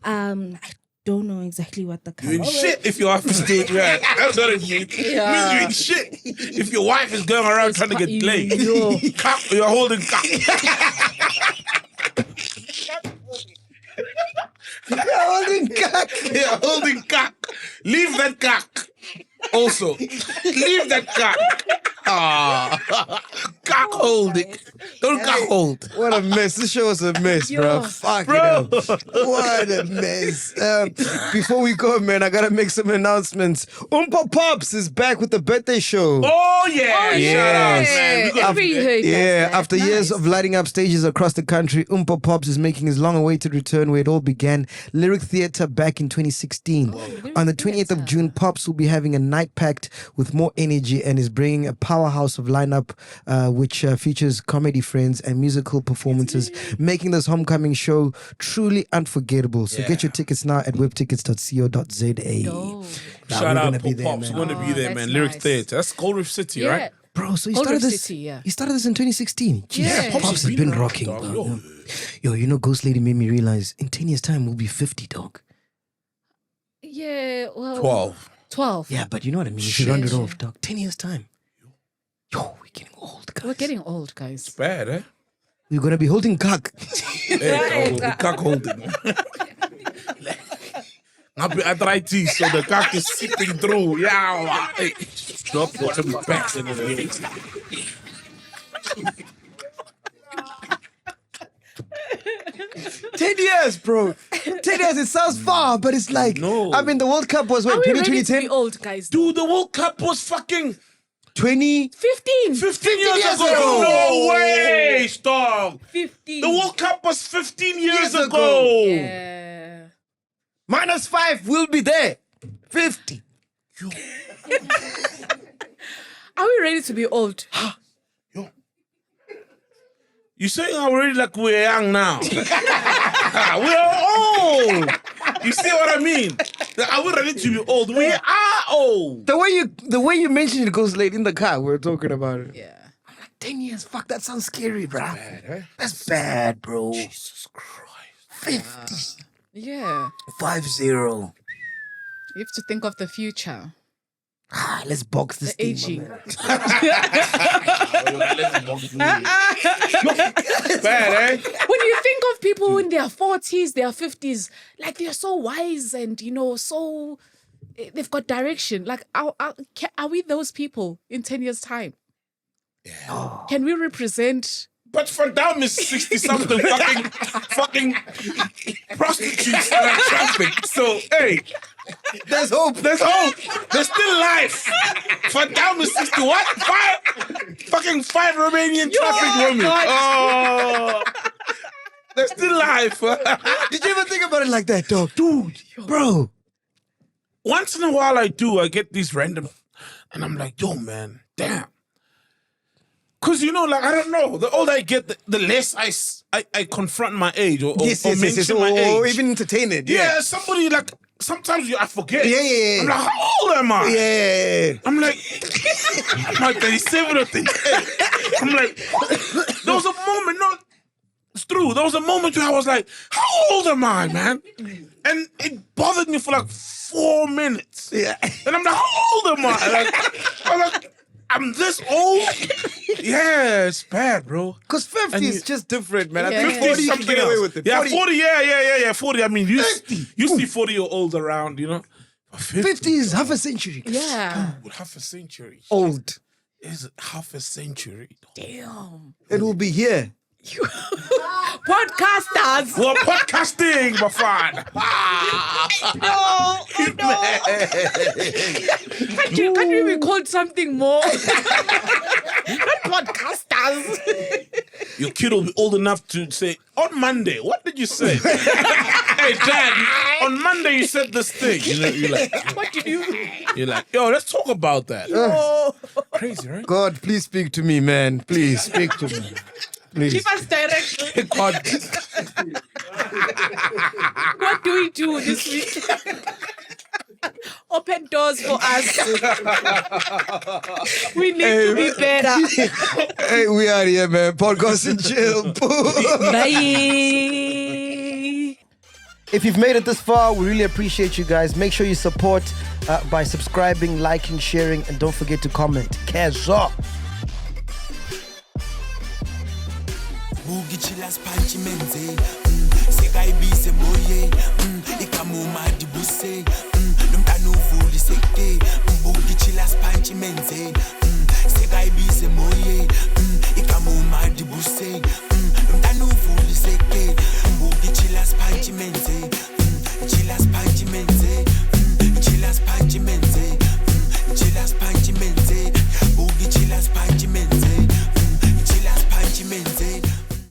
I don't know exactly what the You ain't shit if your wife is still right. That's what it means. It means you ain't shit if your wife is going around trying to get laid. You're holding cock. You're holding cock. Leave that cock. Also, leave that cock. Cock holding. Don't cock hold. What a mess. This show is a mess, bro. Fuck Bro. it up. What a mess. Before we go, man, I gotta make some announcements. Oompa Pops is back with the birthday show. Oh, yeah. Shout out, man. We got After years of lighting up stages across the country, Oompa Pops is making his long-awaited return where it all began, Lyric Theatre back in 2016. On the 28th of June, Pops will be having a night packed with more energy and is bringing a powerhouse of lineup which features comedy friends and musical performances, making this homecoming show truly unforgettable. So get your tickets now at webtickets.co.za. Shout out be to there, Pops. man. We're going to be there, that's man. Lyric nice. Theatre. That's Gold Reef City, right? Bro, so he Old started Rift this. City, yeah. He started this in 2016. Jeez, Yeah, Pops has been rocking, dog. bro. Yo, you know, Ghost Lady made me realize in 10 years' time we'll be 50, dog. Yeah, well. 12. Yeah, but you know what I mean. If you round it off, dog. 10 years' time. Yo, we're getting old, guys. We're getting old, guys. Bad, eh? We're gonna be holding cock. Hey, cock holding. I'll be arthritis, so the cock is seeping through. Yeah, hey. Drop what some backs in the game. 10 years, bro. 10 years, it sounds far, but it's like, No. I mean, the World Cup was what, Are we ready to 2010? be old, guys? Dude, the World Cup was fucking 20. 15. 15 years years ago. ago. No way, stop. 15. The World Cup was 15 years Years ago. ago. Yeah. -5 will be there. 50. Are we ready to be old? You saying already like we're young now? We're old. You see what I mean? Are we ready to be old? We are old. The way you mentioned it goes late in the car. We're talking about it. Yeah. 10 years, fuck, that sounds scary, bro. Bad, eh? That's bad, bro. Jesus Christ. 50. Yeah. 50. You have to think of the future. Let's box this The thing, aging. my man. Bad, eh? When you think of people in their 40s, their 50s, like they're so wise and, you know, so they've got are we those people in 10 years' time? Yeah. Can we represent But Van Damme is 60-something fucking prostitutes that are traffic. So, hey, There's hope. there's hope. There's still life. Van Damme is 60 what? Five Romanian traffic women. Oh, there's still life. Did you ever think about it like that, dog? Dude, bro. Once in a while I do. I get these random, and I'm like, yo, man, damn. Because, I don't know. The older I get, the less I confront my age or mention my age. Or even entertain it. Yeah, somebody sometimes I forget. Yeah. I'm like, how old am I? Yeah. I'm like 37 or 38. I'm like, there was a moment, it's true. There was a moment where I was like, how old am I, man? And it bothered me for like 4 minutes. Yeah. And I'm like, how old am I? I'm like, I'm this old? Yeah, it's bad, bro. Because 50 is just different, man. I Yeah. think 40 you can get away with it. Yeah, 40, 40, yeah. 40. I mean, you see 40-year-olds around, But 50 is half a century. Yeah. Dude, half a century. Old. Is half a century. Damn. It will be here. Podcasters. We're podcasting, my friend. Can't you be called something more? Not podcasters. Your kid will be old enough to say, on Monday, what did you say? Hey, Dad, on Monday you said this thing. You're like, What did you? you're like, yo, let's talk about that. Crazy, right? God, please speak to me, man. Please speak to me. Please. Give us direction. God. What do we do this week? Open doors for us. We need to be better. Hey, we are here, man. Podcast and chill. Bye. If you've made it this far, we really appreciate you guys. Make sure you support by subscribing, liking, sharing, and don't forget to comment. Kezo. Bugichilas panchi menze sekayibise moye ikamuma dibuse nomntana uvuli seke bugichilas panchi menze sekayibise moye